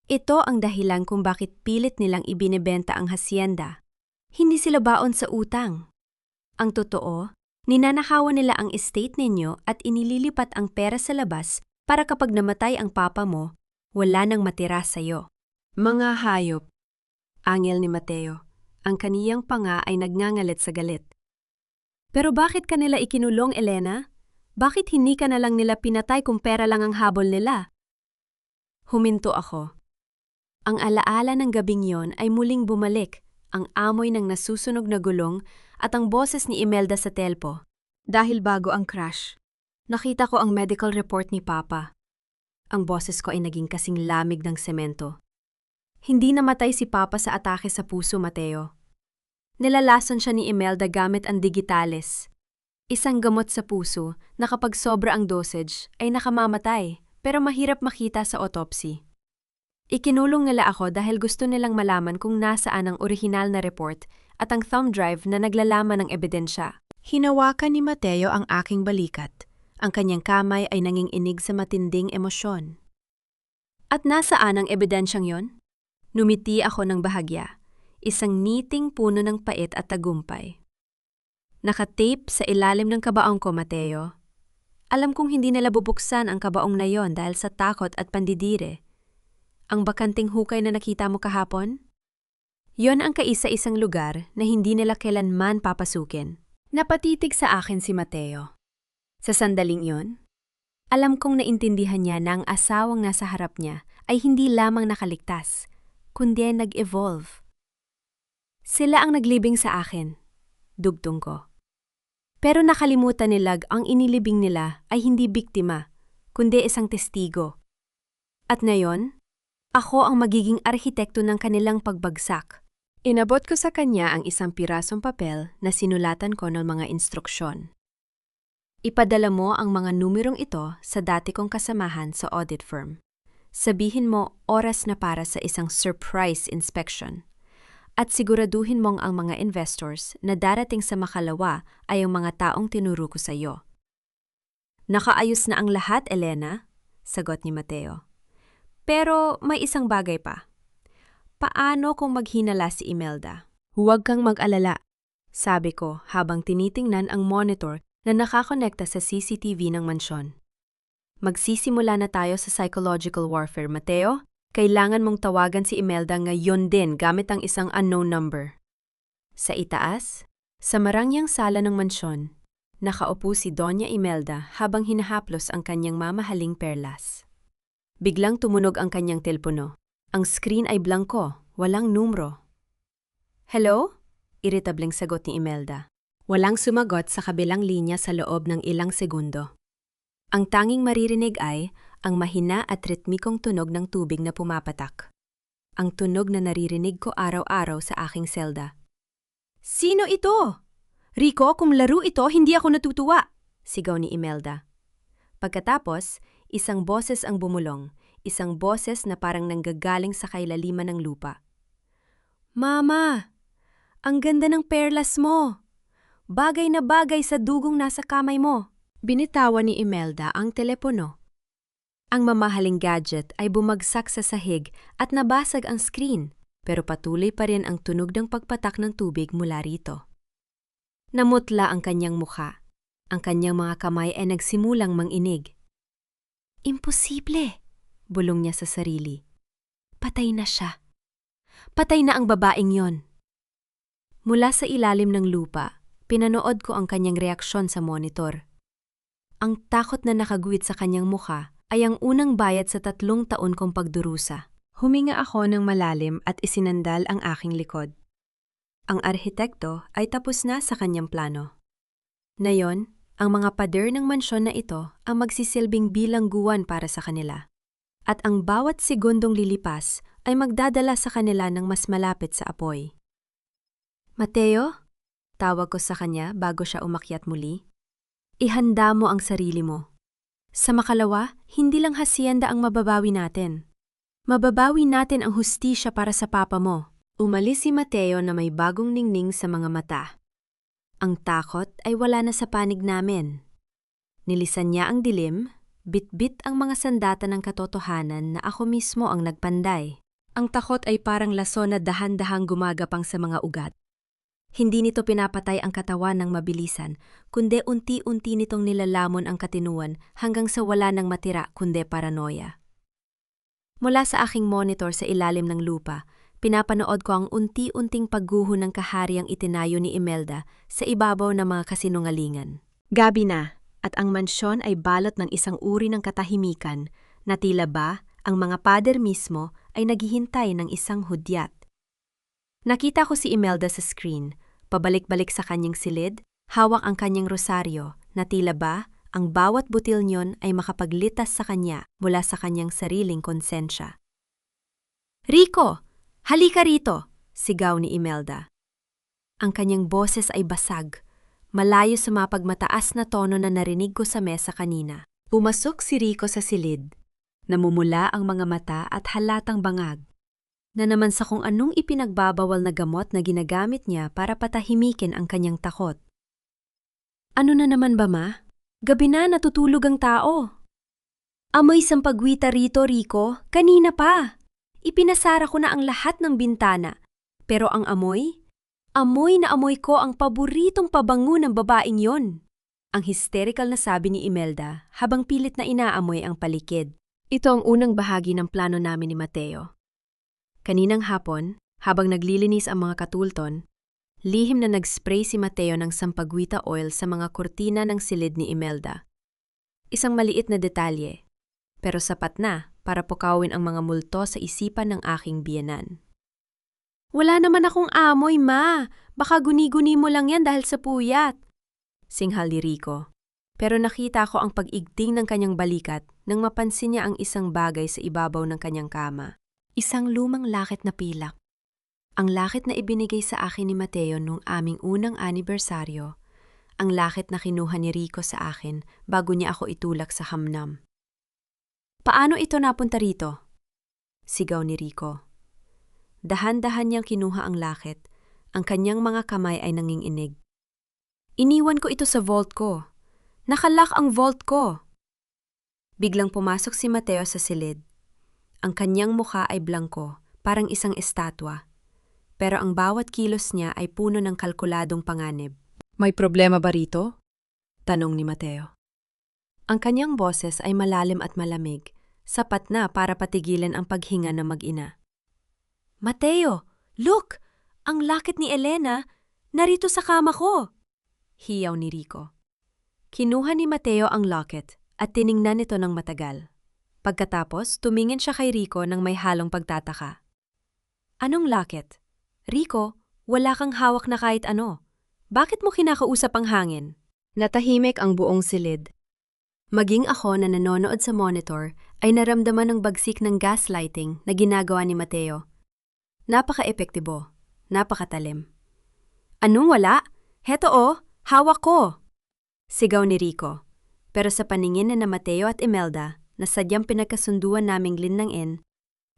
Ito ang dahilan kung bakit pilit nilang ibinebenta ang hacienda. Hindi sila baon sa utang. Ang totoo, ninanakawan nila ang estate ninyo at inililipat ang pera sa labas Para kapag namatay ang papa mo, wala nang matira sa'yo. Mga hayop. Angel ni Mateo. Ang kaniyang panga ay nagngangalit sa galit. Pero bakit kanila ikinulong, Elena? Bakit hindi ka na lang nila pinatay kung pera lang ang habol nila? Huminto ako. Ang alaala ng gabing yon ay muling bumalik, ang amoy ng nasusunog na gulong at ang boses ni Imelda sa telpo. Dahil bago ang crash, nakita ko ang medical report ni Papa. Ang boses ko ay naging kasing lamig ng semento. Hindi namatay si Papa sa atake sa puso, Mateo. Nilalason siya ni Imelda gamit ang digitalis. Isang gamot sa puso na kapag sobra ang dosage ay nakamamatay pero mahirap makita sa autopsy. Ikinulong nila ako dahil gusto nilang malaman kung nasaan ang orihinal na report at ang thumb drive na naglalaman ng ebidensya. Hinawakan ni Mateo ang aking balikat. Ang kanyang kamay ay nanginginig sa matinding emosyon. At nasaan ang ebidensyang yon? Numiti ako ng bahagya. Isang niting puno ng pait at tagumpay. Nakatape sa ilalim ng kabaong ko, Mateo. Alam kong hindi nila bubuksan ang kabaong na yon dahil sa takot at pandidire. Ang bakanting hukay na nakita mo kahapon? Yon ang kaisa-isang lugar na hindi nila kailanman papasukin. Napatitig sa akin si Mateo. Sa sandaling yon, alam kong naintindihan niya na ang asawang nasa harap niya ay hindi lamang nakaligtas, kundi ay nag-evolve. Sila ang naglibing sa akin, dugtong ko. Pero nakalimutan nilag ang inilibing nila ay hindi biktima, kundi isang testigo. At ngayon, ako ang magiging arkitekto ng kanilang pagbagsak. Inabot ko sa kanya ang isang pirasong papel na sinulatan ko ng mga instruksyon. Ipadala mo ang mga numerong ito sa dati kong kasamahan sa audit firm. Sabihin mo oras na para sa isang surprise inspection. At siguraduhin mong ang mga investors na darating sa makalawa ay ang mga taong tinuro ko sa iyo. Nakaayos na ang lahat, Elena, sagot ni Mateo. Pero may isang bagay pa. Paano kung maghinala si Imelda? Huwag kang mag-alala, sabi ko habang tinitingnan ang monitor na nakakonekta sa CCTV ng mansyon. Magsisimula na tayo sa psychological warfare, Mateo. Kailangan mong tawagan si Imelda ngayon din gamit ang isang unknown number. Sa itaas, sa marangyang sala ng mansyon, nakaupo si Doña Imelda habang hinahaplos ang kanyang mamahaling perlas. Biglang tumunog ang kanyang telepono. Ang screen ay blanko, walang numero. Hello? Iritableng sagot ni Imelda. Walang sumagot sa kabilang linya sa loob ng ilang segundo. Ang tanging maririnig ay ang mahina at ritmikong tunog ng tubig na pumapatak. Ang tunog na naririnig ko araw-araw sa aking selda. Sino ito? Rico, kung laro ito, hindi ako natutuwa, sigaw ni Imelda. Pagkatapos, isang boses ang bumulong, isang boses na parang nanggagaling sa kailaliman ng lupa. Mama, ang ganda ng perlas mo. Bagay na bagay sa dugong nasa kamay mo. Binitawan ni Imelda ang telepono. Ang mamahaling gadget ay bumagsak sa sahig at nabasag ang screen, pero patuloy pa rin ang tunog ng pagpatak ng tubig mula rito. Namutla ang kanyang mukha. Ang kanyang mga kamay ay nagsimulang manginig. Imposible, bulong niya sa sarili. Patay na siya. Patay na ang babaeng yon. Mula sa ilalim ng lupa, pinanood ko ang kanyang reaksyon sa monitor. Ang takot na nakaguhit sa kanyang mukha ay ang unang bayad sa 3 taon kong pagdurusa. Huminga ako ng malalim at isinandal ang aking likod. Ang arhitekto ay tapos na sa kanyang plano. Ngayon, ang mga pader ng mansyon na ito ang magsisilbing bilangguan para sa kanila. At ang bawat segundong lilipas ay magdadala sa kanila ng mas malapit sa apoy. Mateo, tawag ko sa kanya bago siya umakyat muli. Ihanda mo ang sarili mo. Sa makalawa, hindi lang hacienda ang mababawi natin. Mababawi natin ang hustisya para sa papa mo. Umalis si Mateo na may bagong ningning sa mga mata. Ang takot ay wala na sa panig namin. Nilisan niya ang dilim, bit-bit ang mga sandata ng katotohanan na ako mismo ang nagpanday. Ang takot ay parang laso na dahan-dahang gumagapang sa mga ugat. Hindi nito pinapatay ang katawan ng mabilisan, kundi unti-unti nitong nilalamon ang katinuan hanggang sa wala nang matira kundi paranoia. Mula sa aking monitor sa ilalim ng lupa, pinapanood ko ang unti-unting pagguho ng kahariang itinayo ni Imelda sa ibabaw ng mga kasinungalingan. Gabi na, at ang mansyon ay balot ng isang uri ng katahimikan na tila ba ang mga pader mismo ay naghihintay ng isang hudyat. Nakita ko si Imelda sa screen, pabalik-balik sa kanyang silid, hawak ang kanyang rosaryo na tila ba ang bawat butil niyon ay makapaglitas sa kanya mula sa kanyang sariling konsensya. "Rico! Halika rito!" sigaw ni Imelda. Ang kanyang boses ay basag, malayo sa mapagmataas na tono na narinig ko sa mesa kanina. Pumasok si Rico sa silid. Namumula ang mga mata at halatang bangag, na naman sa kung anong ipinagbabawal na gamot na ginagamit niya para patahimikin ang kanyang takot. "Ano na naman ba, ma? Gabi na, natutulog ang tao." "Amoy sampagwita rito, Rico. Kanina pa. Ipinasara ko na ang lahat ng bintana. Pero ang amoy? Amoy na amoy ko ang paboritong pabango ng babaeng yon." Ang hysterical na sabi ni Imelda habang pilit na inaamoy ang paligid. Ito ang unang bahagi ng plano namin ni Mateo. Kaninang hapon, habang naglilinis ang mga katulton, lihim na nag-spray si Mateo ng sampagwita oil sa mga kurtina ng silid ni Imelda. Isang maliit na detalye, pero sapat na para pukawin ang mga multo sa isipan ng aking biyenan. "Wala naman akong amoy, ma. Baka guni-guni mo lang yan dahil sa puyat," singhal ni Rico. Pero nakita ko ang pag-igting ng kanyang balikat nang mapansin niya ang isang bagay sa ibabaw ng kanyang kama. Isang lumang lakit na pilak. Ang lakit na ibinigay sa akin ni Mateo nung aming unang anibersaryo. Ang lakit na kinuha ni Rico sa akin bago niya ako itulak sa hamnam. "Paano ito napunta rito?" sigaw ni Rico. Dahan-dahan niyang kinuha ang lakit. Ang kanyang mga kamay ay nanginginig. "Iniwan ko ito sa vault ko. Nakalock ang vault ko." Biglang pumasok si Mateo sa silid. Ang kanyang mukha ay blangko, parang isang estatwa. Pero ang bawat kilos niya ay puno ng kalkuladong panganib. "May problema ba rito?" tanong ni Mateo. Ang kanyang boses ay malalim at malamig, sapat na para patigilan ang paghinga ng mag-ina. "Mateo, look! Ang lakit ni Elena, narito sa kama ko!" hiyaw ni Rico. Kinuha ni Mateo ang locket at tiningnan ito ng matagal. Pagkatapos, tumingin siya kay Rico ng may halong pagtataka. "Anong locket? Rico, wala kang hawak na kahit ano. Bakit mo kinakausap ang hangin?" Natahimik ang buong silid. Maging ako na nanonood sa monitor ay naramdaman ng bagsik ng gaslighting na ginagawa ni Mateo. Napaka-epektibo, napakatalim. "Anong wala? Heto hawak ko!" sigaw ni Rico. Pero sa paningin na Mateo at Imelda, na sadyang pinagkasunduan naming linangin,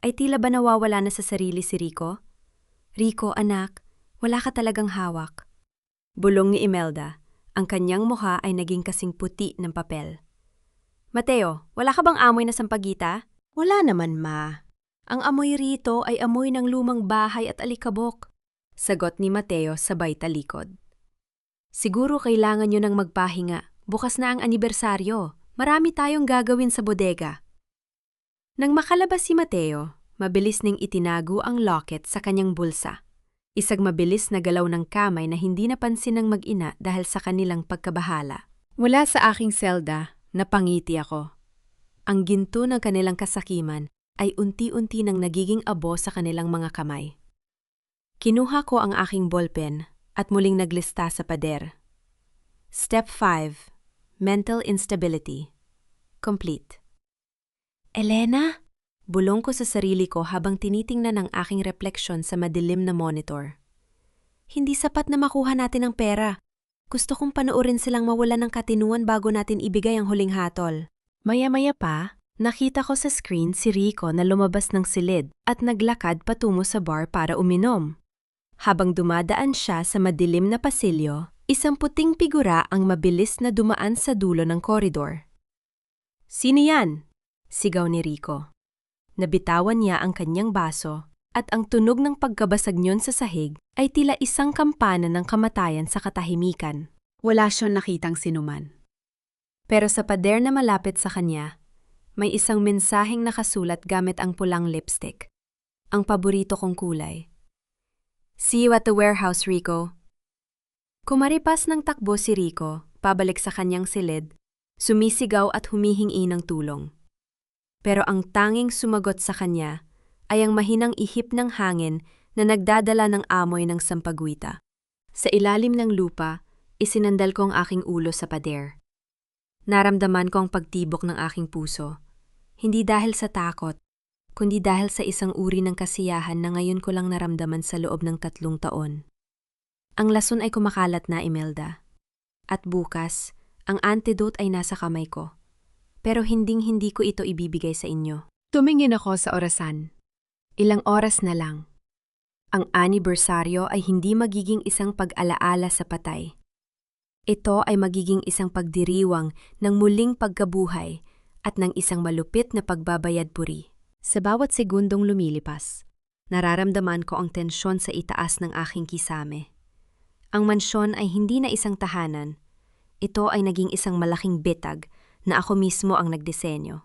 ay tila ba nawawala na sa sarili si Rico? "Rico, anak, wala ka talagang hawak." Bulong ni Imelda. Ang kanyang mukha ay naging kasing puti ng papel. "Mateo, wala ka bang amoy na sampagita?" "Wala naman, ma. Ang amoy rito ay amoy ng lumang bahay at alikabok," sagot ni Mateo sabay talikod. "Siguro kailangan nyo nang magpahinga. Bukas na ang anibersaryo. Marami tayong gagawin sa bodega." Nang makalabas si Mateo, mabilis ning itinago ang locket sa kanyang bulsa. Isang mabilis na galaw ng kamay na hindi napansin ng mag-ina dahil sa kanilang pagkabahala. Mula sa aking selda, napangiti ako. Ang ginto ng kanilang kasakiman ay unti-unti nang nagiging abo sa kanilang mga kamay. Kinuha ko ang aking ballpen at muling naglista sa pader. Step 5. Mental instability. Complete. "Elena?" bulong ko sa sarili ko habang tinitingnan ang aking refleksyon sa madilim na monitor. "Hindi sapat na makuha natin ang pera. Gusto kong panoorin silang mawalan ng katinuan bago natin ibigay ang huling hatol." Maya-maya pa, nakita ko sa screen si Rico na lumabas ng silid at naglakad patungo sa bar para uminom. Habang dumadaan siya sa madilim na pasilyo, isang puting figura ang mabilis na dumaan sa dulo ng koridor. "Sino yan?" sigaw ni Rico. Nabitawan niya ang kanyang baso at ang tunog ng pagkabasag niyon sa sahig ay tila isang kampana ng kamatayan sa katahimikan. Wala siyang nakitang sinuman. Pero sa pader na malapit sa kanya, may isang mensaheng nakasulat gamit ang pulang lipstick. Ang paborito kong kulay. See you at the warehouse, Rico. Kumaripas ng takbo si Rico, pabalik sa kanyang silid, sumisigaw at humihingi ng tulong. Pero ang tanging sumagot sa kanya ay ang mahinang ihip ng hangin na nagdadala ng amoy ng sampagwita. Sa ilalim ng lupa, isinandal ko ang aking ulo sa pader. Naramdaman ko ang pagtibok ng aking puso, hindi dahil sa takot, kundi dahil sa isang uri ng kasiyahan na ngayon ko lang naramdaman sa loob ng 3 taon. Ang lason ay kumakalat na, Imelda. At bukas, ang antidote ay nasa kamay ko. Pero hinding-hindi ko ito ibibigay sa inyo. Tumingin ako sa orasan. Ilang oras na lang. Ang anibersaryo ay hindi magiging isang pag-alaala sa patay. Ito ay magiging isang pagdiriwang ng muling pagkabuhay at ng isang malupit na pagbabayad puri. Sa bawat segundong lumilipas, nararamdaman ko ang tensyon sa itaas ng aking kisame. Ang mansyon ay hindi na isang tahanan. Ito ay naging isang malaking bitag na ako mismo ang nagdisenyo.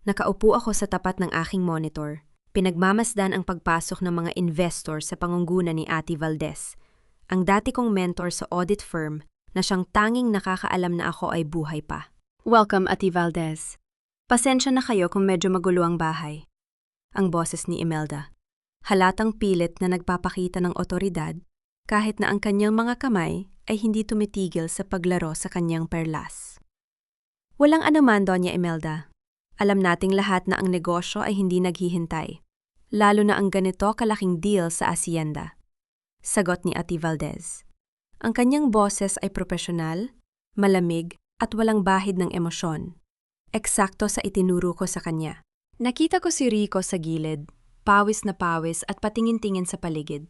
Nakaupo ako sa tapat ng aking monitor. Pinagmamasdan ang pagpasok ng mga investor sa pangunguna ni Ate Valdez, ang dati kong mentor sa audit firm na siyang tanging nakakaalam na ako ay buhay pa. Welcome, Ate Valdez. Pasensya na kayo kung medyo magulo ang bahay. Ang boses ni Imelda. Halatang pilit na nagpapakita ng otoridad kahit na ang kanyang mga kamay ay hindi tumitigil sa paglaro sa kanyang perlas. Walang anuman, Doña Imelda. Alam nating lahat na ang negosyo ay hindi naghihintay, lalo na ang ganito kalaking deal sa asyenda. Sagot ni Ate Valdez. Ang kanyang boses ay propesyonal, malamig at walang bahid ng emosyon. Eksakto sa itinuro ko sa kanya. Nakita ko si Rico sa gilid, pawis na pawis at patingin-tingin sa paligid.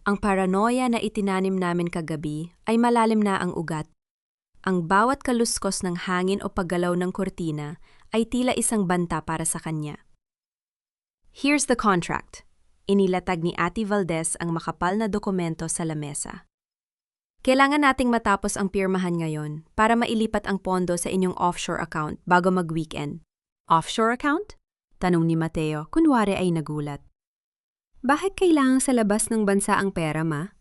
Ang paranoia na itinanim namin kagabi ay malalim na ang ugat. Ang bawat kaluskos ng hangin o paggalaw ng kortina ay tila isang banta para sa kanya. Here's the contract. Inilatag ni Ate Valdez ang makapal na dokumento sa lamesa. Kailangan nating matapos ang pirmahan ngayon para mailipat ang pondo sa inyong offshore account bago mag-weekend. Offshore account? Tanong ni Mateo, kunwari ay nagulat. Bakit kailangan sa labas ng bansa ang pera, ma?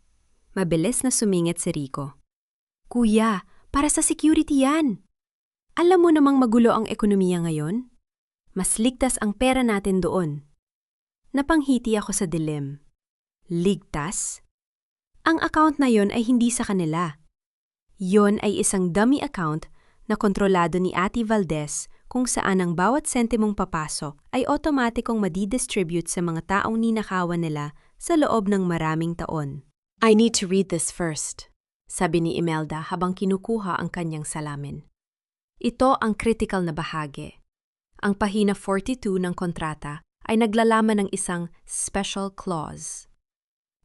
Mabilis na sumingit si Rico. Kuya, para sa security yan. Alam mo namang magulo ang ekonomiya ngayon? Mas ligtas ang pera natin doon. Napanghiti ako sa dilim. Ligtas? Ang account na yon ay hindi sa kanila. Yon ay isang dummy account na kontrolado ni Ate Valdez kung saan ang bawat sentimong papasok ay otomatikong madidistribute sa mga taong ninakawan nila sa loob ng maraming taon. I need to read this first, sabi ni Imelda habang kinukuha ang kanyang salamin. Ito ang critical na bahagi. Ang pahina 42 ng kontrata ay naglalaman ng isang special clause.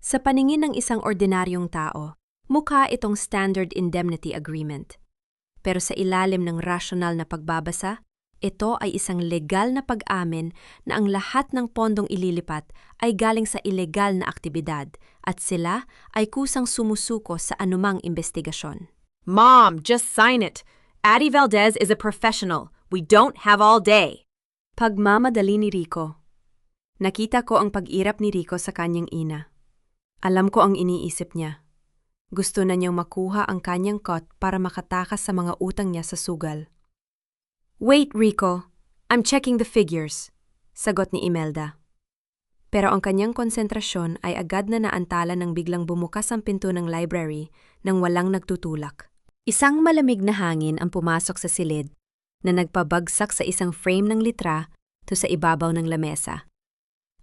Sa paningin ng isang ordinaryong tao, mukha itong standard indemnity agreement. Pero sa ilalim ng rasyonal na pagbabasa, ito ay isang legal na pag-amin na ang lahat ng pondong ililipat ay galing sa ilegal na aktibidad at sila ay kusang sumusuko sa anumang investigasyon. Mom, just sign it. Ate Valdez is a professional. We don't have all day. Pagmamadali ni Rico. Nakita ko ang pag-irap ni Rico sa kanyang ina. Alam ko ang iniisip niya. Gusto na niyang makuha ang kanyang cut para makatakas sa mga utang niya sa sugal. Wait, Rico. I'm checking the figures, sagot ni Imelda. Pero ang kanyang konsentrasyon ay agad na naantala nang biglang bumukas ang pinto ng library nang walang nagtutulak. Isang malamig na hangin ang pumasok sa silid na nagpabagsak sa isang frame ng litra to sa ibabaw ng lamesa.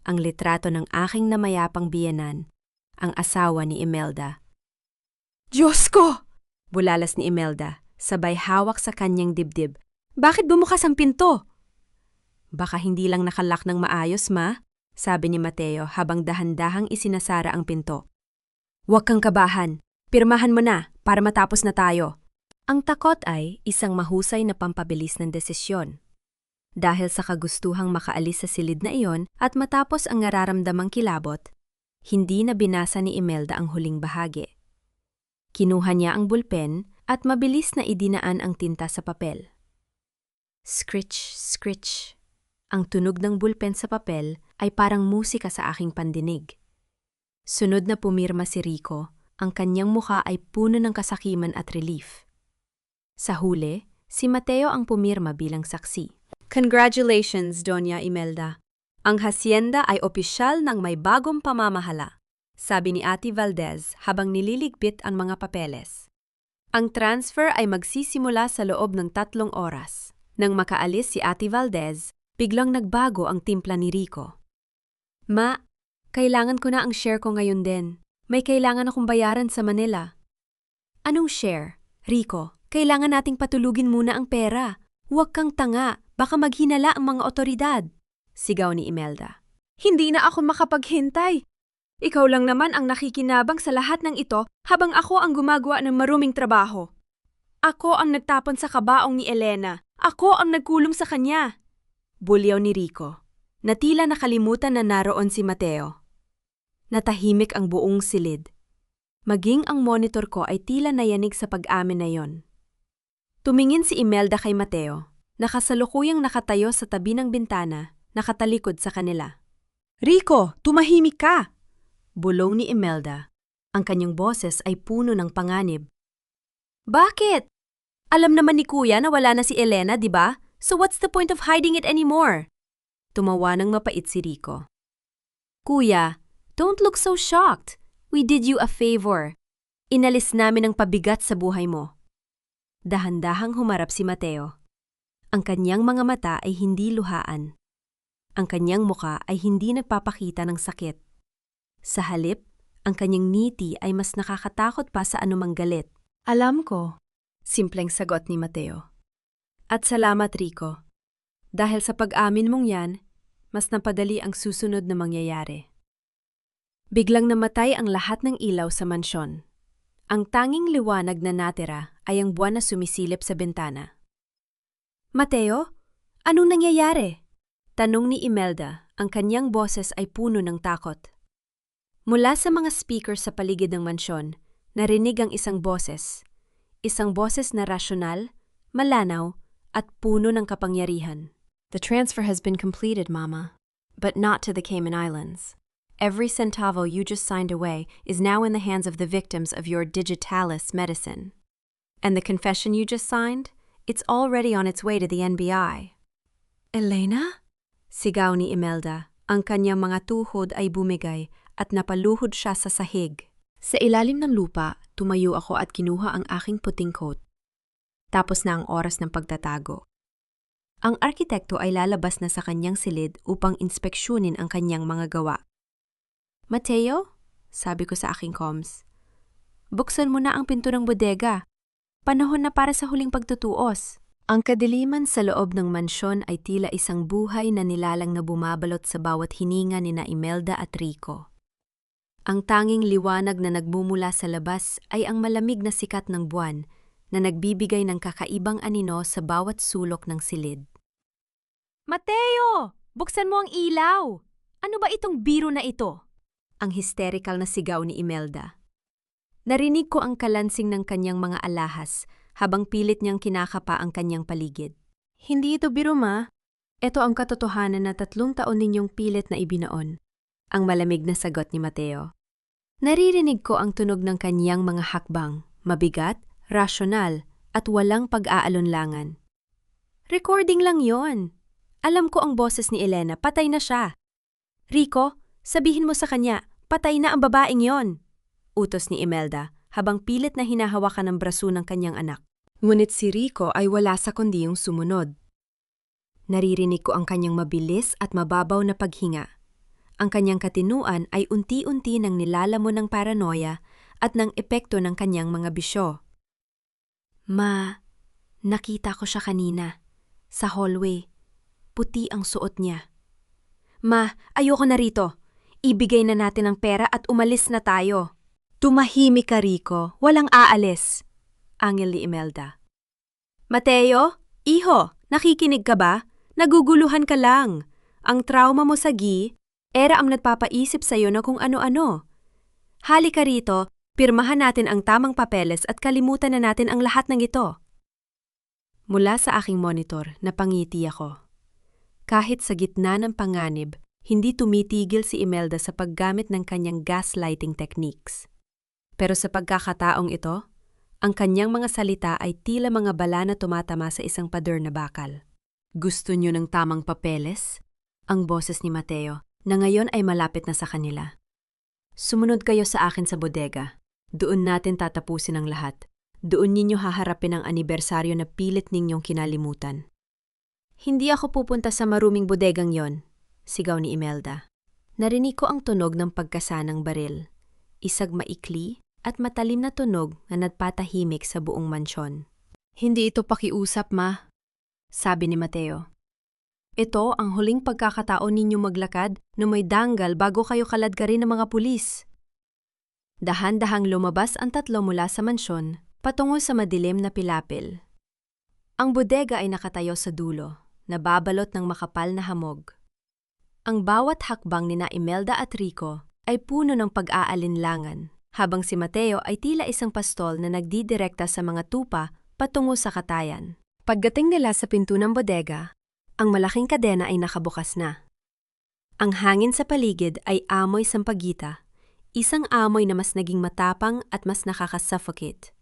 Ang litrato ng aking namayapang biyenan, ang asawa ni Imelda. Diyos ko! Bulalas ni Imelda, sabay hawak sa kanyang dibdib. Bakit bumukas ang pinto? Baka hindi lang nakalock ng maayos, ma, sabi ni Mateo habang dahan-dahang isinasara ang pinto. Huwag kang kabahan. Pirmahan mo na para matapos na tayo. Ang takot ay isang mahusay na pampabilis ng desisyon. Dahil sa kagustuhang makaalis sa silid na iyon at matapos ang nararamdamang kilabot, hindi na binasa ni Imelda ang huling bahagi. Kinuha niya ang bulpen at mabilis na idinaan ang tinta sa papel. Scritch, scritch. Ang tunog ng bulpen sa papel ay parang musika sa aking pandinig. Sunod na pumirma si Rico, ang kanyang mukha ay puno ng kasakiman at relief. Sa huli, si Mateo ang pumirma bilang saksi. Congratulations, Doña Imelda. Ang hacienda ay opisyal ng may bagong pamamahala, sabi ni Ate Valdez habang nililigpit ang mga papeles. Ang transfer ay magsisimula sa loob ng 3 oras. Nang makaalis si Ate Valdez, biglang nagbago ang timpla ni Rico. Ma, kailangan ko na ang share ko ngayon din. May kailangan akong bayaran sa Manila. Anong share? Rico, kailangan nating patulugin muna ang pera. Huwag kang tanga, baka maghinala ang mga otoridad. Sigaw ni Imelda. Hindi na ako makapaghintay. Ikaw lang naman ang nakikinabang sa lahat ng ito habang ako ang gumagawa ng maruming trabaho. Ako ang nagtapon sa kabaong ni Elena. Ako ang nagkulong sa kanya. Bulyaw ni Rico, na tila nakalimutan na naroon si Mateo. Natahimik ang buong silid. Maging ang monitor ko ay tila nayanig sa pag-amin na yon. Tumingin si Imelda kay Mateo, nakasalukuyang nakatayo sa tabi ng bintana, nakatalikod sa kanila. Rico, tumahimik ka! Bulong ni Imelda. Ang kanyang boses ay puno ng panganib. Bakit? Alam naman ni Kuya na wala na si Elena, di ba? So what's the point of hiding it anymore? Tumawa ng mapait si Rico. Kuya, don't look so shocked. We did you a favor. Inalis namin ang pabigat sa buhay mo. Dahan-dahang humarap si Mateo. Ang kanyang mga mata ay hindi luhaan. Ang kanyang muka ay hindi nagpapakita ng sakit. Sa halip, ang kanyang ngiti ay mas nakakatakot pa sa anumang galit. Alam ko, simpleng sagot ni Mateo. At salamat, Rico. Dahil sa pag-amin mong yan, mas napadali ang susunod na mangyayari. Biglang namatay ang lahat ng ilaw sa mansyon. Ang tanging liwanag na natira ay ang buwan na sumisilip sa bintana. Mateo, anong nangyayari? Tanong ni Imelda, ang kanyang boses ay puno ng takot. Mula sa mga speaker sa paligid ng mansyon, narinig ang isang boses na rasyonal, malanaw, at puno ng kapangyarihan. The transfer has been completed, Mama, but not to the Cayman Islands. Every centavo you just signed away is now in the hands of the victims of your digitalis medicine. And the confession you just signed? It's already on its way to the NBI. Elena? Sigaw ni Imelda. Ang kanyang mga tuhod ay bumigay at napaluhod siya sa sahig. Sa ilalim ng lupa, tumayo ako at kinuha ang aking puting coat. Tapos na ang oras ng pagtatago. Ang arkitekto ay lalabas na sa kanyang silid upang inspeksyonin ang kanyang mga gawa. Mateo? Sabi ko sa aking comms. Buksan mo na ang pinto ng bodega. Panahon na para sa huling pagtutuos. Ang kadiliman sa loob ng mansyon ay tila isang buhay na nilalang na bumabalot sa bawat hininga ni na Imelda at Rico. Ang tanging liwanag na nagmumula sa labas ay ang malamig na sikat ng buwan na nagbibigay ng kakaibang anino sa bawat sulok ng silid. Mateo! Buksan mo ang ilaw! Ano ba itong biro na ito? Ang hysterical na sigaw ni Imelda. Narinig ko ang kalansing ng kanyang mga alahas habang pilit niyang kinakapa ang kanyang paligid. Hindi ito biro, Ma. Ito ang katotohanan na 3 taon ninyong pilit na ibinaon. Ang malamig na sagot ni Mateo. Naririnig ko ang tunog ng kanyang mga hakbang, mabigat, rasyonal, at walang pag-aalunlangan. Recording lang yon. Alam ko ang boses ni Elena, patay na siya. Rico, sabihin mo sa kanya, patay na ang babaeng yon. Utos ni Imelda habang pilit na hinahawakan ng braso ng kanyang anak. Ngunit si Rico ay wala sa kundi yung sumunod. Naririnig ko ang kanyang mabilis at mababaw na paghinga. Ang kanyang katinuan ay unti-unti nang nilalamon ng paranoia at ng epekto ng kanyang mga bisyo. Ma, nakita ko siya kanina. Sa hallway. Puti ang suot niya. Ma, ayoko na rito. Ibigay na natin ang pera at umalis na tayo. Tumahimik ka, Rico. Walang aalis. Angel ni Imelda. Mateo, iho, nakikinig ka ba? Naguguluhan ka lang. Ang trauma mo sa era ang nagpapaisip sa'yo na kung ano-ano. Halika rito, pirmahan natin ang tamang papeles at kalimutan na natin ang lahat ng ito. Mula sa aking monitor, napangiti ako. Kahit sa gitna ng panganib, hindi tumitigil si Imelda sa paggamit ng kanyang gaslighting techniques. Pero sa pagkakataong ito, ang kanyang mga salita ay tila mga bala na tumatama sa isang pader na bakal. Gusto niyo ng tamang papeles? Ang boses ni Mateo, na ngayon ay malapit na sa kanila. Sumunod kayo sa akin sa bodega. Doon natin tatapusin ang lahat. Doon ninyo haharapin ang anibersaryo na pilit ninyong kinalimutan. Hindi ako pupunta sa maruming bodegang yon, sigaw ni Imelda. Narinig ko ang tunog ng pagkasanang baril. Isang maikli at matalim na tunog na nagpatahimik sa buong mansyon. Hindi ito pakiusap, ma, sabi ni Mateo. Ito ang huling pagkakataon ninyo maglakad na may danggal bago kayo kaladkarin ng mga pulis. Dahan-dahang lumabas ang tatlo mula sa mansyon patungo sa madilim na pilapil. Ang bodega ay nakatayo sa dulo, nababalot ng makapal na hamog. Ang bawat hakbang ni na Imelda at Rico ay puno ng pag-aalinlangan, habang si Mateo ay tila isang pastol na nagdidirekta sa mga tupa patungo sa katayan. Pagdating nila sa pinto ng bodega, ang malaking kadena ay nakabukas na. Ang hangin sa paligid ay amoy sampagita, isang amoy na mas naging matapang at mas nakakasuffocate.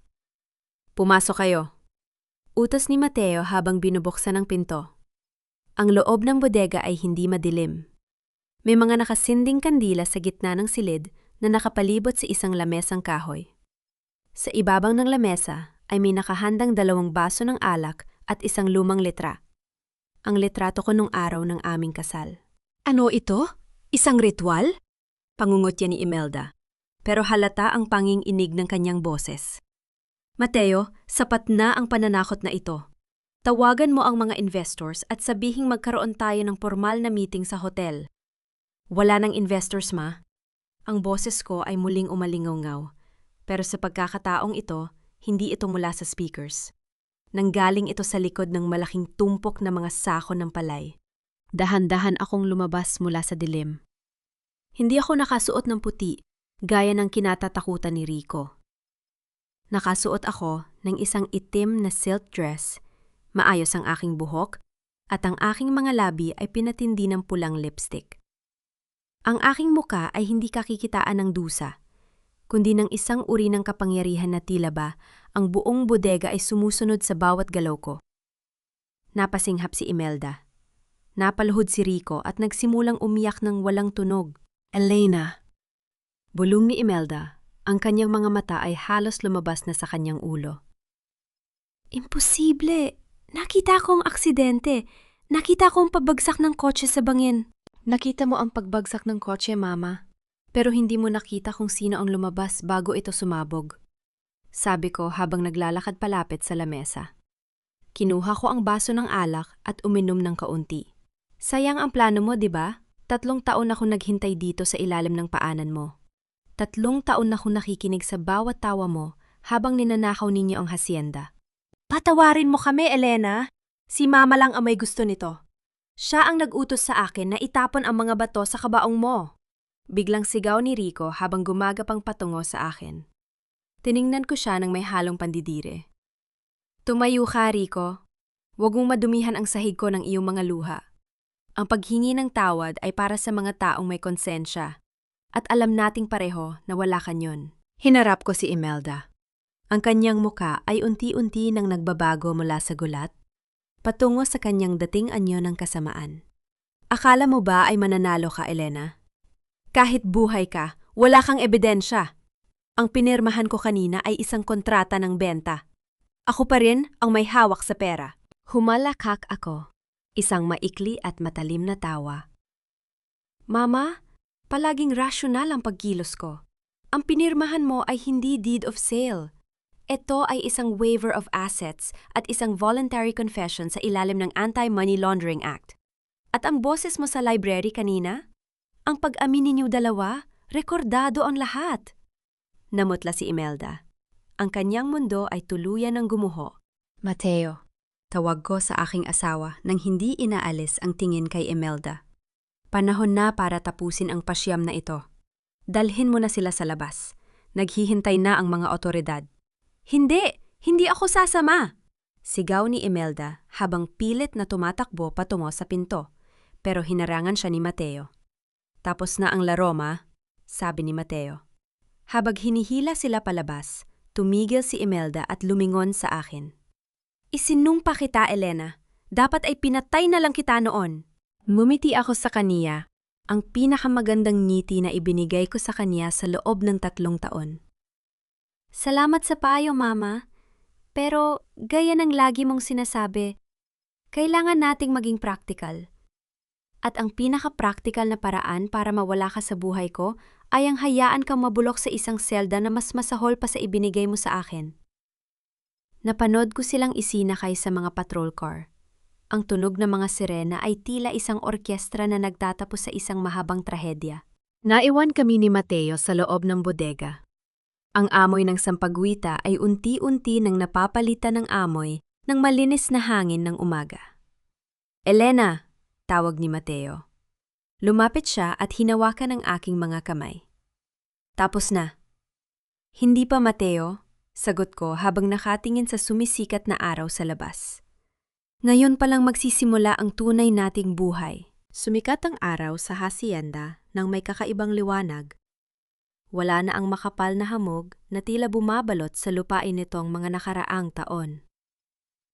Pumasok kayo, utos ni Mateo habang binubuksan ang pinto. Ang loob ng bodega ay hindi madilim. May mga nakasinding kandila sa gitna ng silid na nakapalibot sa isang lamesang kahoy. Sa ibabaw ng lamesa ay may nakahandang 2 baso ng alak at isang lumang letra. Ang litrato ko nung araw ng aming kasal. Ano ito? Isang ritual? Pangungot yan ni Imelda, pero halata ang panging-inig ng kanyang boses. Mateo, sapat na ang pananakot na ito. Tawagan mo ang mga investors at sabihing magkaroon tayo ng formal na meeting sa hotel. Wala ng investors, ma. Ang boses ko ay muling umalingaw-ngaw, pero sa pagkakataong ito, hindi ito mula sa speakers. Nanggaling ito sa likod ng malaking tumpok na mga sako ng palay. Dahan-dahan akong lumabas mula sa dilim. Hindi ako nakasuot ng puti, gaya ng kinatatakutan ni Rico. Nakasuot ako ng isang itim na silk dress, maayos ang aking buhok, at ang aking mga labi ay pinatindi ng pulang lipstick. Ang aking muka ay hindi kakikitaan ng dusa, kundi ng isang uri ng kapangyarihan na tila ba ang buong bodega ay sumusunod sa bawat galaw ko. Napasinghap si Imelda. Napaluhod si Rico at nagsimulang umiyak ng walang tunog. Elena. Bulong ni Imelda, ang kanyang mga mata ay halos lumabas na sa kanyang ulo. Imposible! Nakita ko ang aksidente. Nakita ko ang pabagsak ng kotse sa bangin. Nakita mo ang pagbagsak ng kotse, Mama. Pero hindi mo nakita kung sino ang lumabas bago ito sumabog. Sabi ko habang naglalakad palapit sa lamesa. Kinuha ko ang baso ng alak at uminom ng kaunti. Sayang ang plano mo, di ba? 3 taon ako naghintay dito sa ilalim ng paanan mo. 3 taon ako nakikinig sa bawat tawa mo habang ninanakaw ninyo ang hacienda. Patawarin mo kami, Elena. Si Mama lang ang may gusto nito. Siya ang nag-utos sa akin na itapon ang mga bato sa kabaong mo. Biglang sigaw ni Rico habang gumagapang patungo sa akin. Tiningnan ko siya ng may halong pandidire. Tumayo ka, Rico. Huwag mong madumihan ang sahig ko ng iyong mga luha. Ang paghingi ng tawad ay para sa mga taong may konsensya. At alam nating pareho na wala ka nyon. Hinarap ko si Imelda. Ang kanyang muka ay unti-unti nang nagbabago mula sa gulat, patungo sa kanyang dating anyo ng kasamaan. Akala mo ba ay mananalo ka, Elena? Kahit buhay ka, wala kang ebidensya. Ang pinirmahan ko kanina ay isang kontrata ng benta. Ako pa rin ang may hawak sa pera. Humalakak ako, isang maikli at matalim na tawa. Mama, palaging rasyonal ang pagkilos ko. Ang pinirmahan mo ay hindi deed of sale. Ito ay isang waiver of assets at isang voluntary confession sa ilalim ng Anti-Money Laundering Act. At ang boses mo sa library kanina? Ang pag-amin ninyo dalawa, rekordado ang lahat. Namutla si Imelda. Ang kanyang mundo ay tuluyan ng gumuho. Mateo, Tawag ko sa aking asawa nang hindi inaalis ang tingin kay Imelda. Panahon na para tapusin ang pasyam na ito. Dalhin mo na sila sa labas. Naghihintay na ang mga otoridad. Hindi! Hindi ako sasama! Sigaw ni Imelda habang pilit na tumatakbo patungo sa pinto. Pero hinarangan siya ni Mateo. Tapos na ang laro, ma, sabi ni Mateo. Habang hinihila sila palabas, tumigil si Imelda at lumingon sa akin. Isinumpa kita, Elena. Dapat ay pinatay na lang kita noon. Ngumiti ako sa kaniya, ang pinakamagandang ngiti na ibinigay ko sa kanya sa loob ng 3 taon. Salamat sa payo, Mama. Pero gaya ng lagi mong sinasabi, kailangan nating maging practical. At ang pinaka-practical na paraan para mawala ka sa buhay ko ay ang hayaan kang mabulok sa isang selda na mas masahol pa sa ibinigay mo sa akin. Napanood ko silang isinakay sa mga patrol car. Ang tunog ng mga sirena ay tila isang orkestra na nagtatapos sa isang mahabang trahedya. Naiwan kami ni Mateo sa loob ng bodega. Ang amoy ng sampagwita ay unti-unti nang napapalitan ng amoy ng malinis na hangin ng umaga. Elena, tawag ni Mateo. Lumapit siya at hinawakan ang aking mga kamay. Tapos na. Hindi pa, Mateo, sagot ko habang nakatingin sa sumisikat na araw sa labas. Ngayon pa lang magsisimula ang tunay nating buhay. Sumikat ang araw sa hacienda nang may kakaibang liwanag. Wala na ang makapal na hamog na tila bumabalot sa lupain nitong mga nakaraang taon.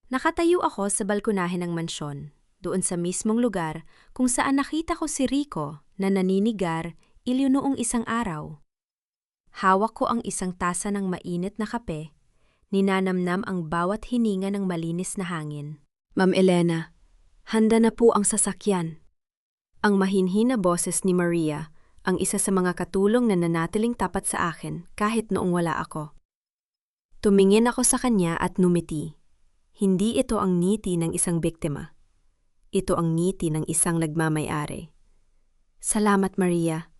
Nakatayo ako sa balkonahe ng mansyon, doon sa mismong lugar kung saan nakita ko si Rico na naninigar ilyo noong isang araw. Hawak ko ang isang tasa ng mainit na kape, ninanamnam ang bawat hininga ng malinis na hangin. Ma'am Elena, handa na po ang sasakyan. Ang mahinhin na boses ni Maria, ang isa sa mga katulong na nanatiling tapat sa akin kahit noong wala ako. Tumingin ako sa kanya at numiti. Hindi ito ang ngiti ng isang biktima. Ito ang ngiti ng isang nagmamay-ari. Salamat, Maria.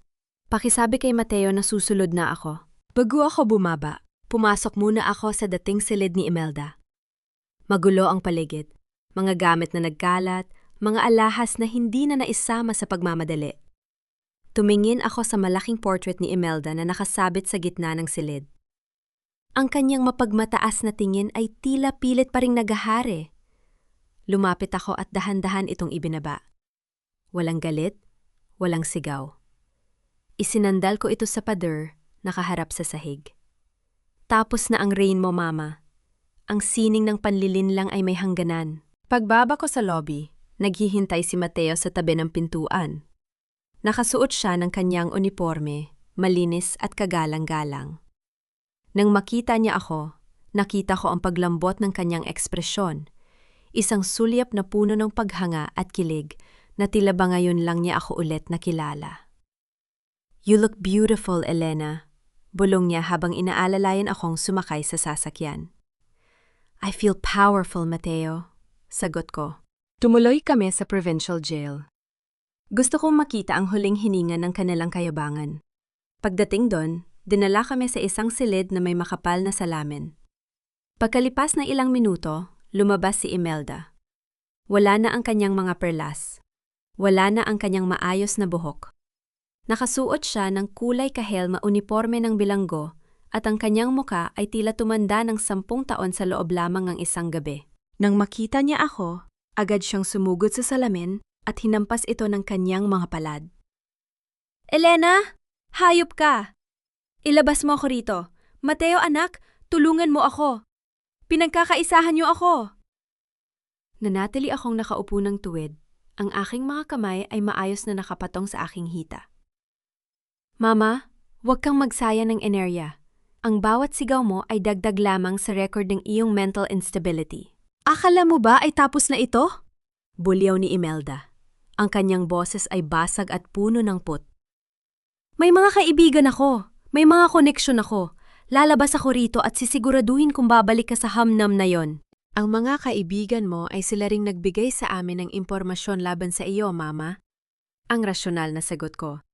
Pakisabi kay Mateo na susunod na ako. Bago ako bumaba, pumasok muna ako sa dating silid ni Imelda. Magulo ang paligid. Mga gamit na nagkalat, mga alahas na hindi na naisama sa pagmamadali. Tumingin ako sa malaking portrait ni Imelda na nakasabit sa gitna ng silid. Ang kanyang mapagmataas na tingin ay tila pilit pa ring nagahari. Lumapit ako at dahan-dahan itong ibinaba. Walang galit, walang sigaw. Isinandal ko ito sa pader, nakaharap sa sahig. Tapos na ang rain mo, Mama. Ang sining ng panlilinlang ay may hangganan. Pagbaba ko sa lobby, naghihintay si Mateo sa tabi ng pintuan. Nakasuot siya ng kanyang uniforme, malinis at kagalang-galang. Nang makita niya ako, nakita ko ang paglambot ng kanyang ekspresyon, isang sulyap na puno ng paghanga at kilig na tila ba ngayon lang niya ako ulit nakilala. You look beautiful, Elena, bulong niya habang inaalalayan akong sumakay sa sasakyan. I feel powerful, Mateo, sagot ko. Tumuloy kami sa provincial jail. Gusto kong makita ang huling hininga ng kanilang kayabangan. Pagdating doon, dinala kami sa isang silid na may makapal na salamin. Pagkalipas ng ilang minuto, lumabas si Imelda. Wala na ang kanyang mga perlas. Wala na ang kanyang maayos na buhok. Nakasuot siya ng kulay kahel na uniforme ng bilanggo at ang kanyang muka ay tila tumanda ng 10 taon sa loob lamang ng isang gabi. Nang makita niya ako, agad siyang sumugod sa salamin at hinampas ito ng kanyang mga palad. Elena, hayop ka! Ilabas mo ako rito. Mateo, anak, tulungan mo ako. Pinagkakaisahan niyo ako. Nanatili akong nakaupo ng tuwid. Ang aking mga kamay ay maayos na nakapatong sa aking hita. Mama, huwag kang magsayang ng enerya. Ang bawat sigaw mo ay dagdag lamang sa record ng iyong mental instability. Akala mo ba ay tapos na ito? Bulyaw ni Imelda. Ang kanyang boses ay basag at puno ng put. May mga kaibigan ako. May mga koneksyon ako. Lalabas ako rito at sisiguraduhin kung babalik ka sa hamnam na yon. Ang mga kaibigan mo ay sila ring nagbigay sa amin ng impormasyon laban sa iyo, Mama. Ang rasyonal na sagot ko.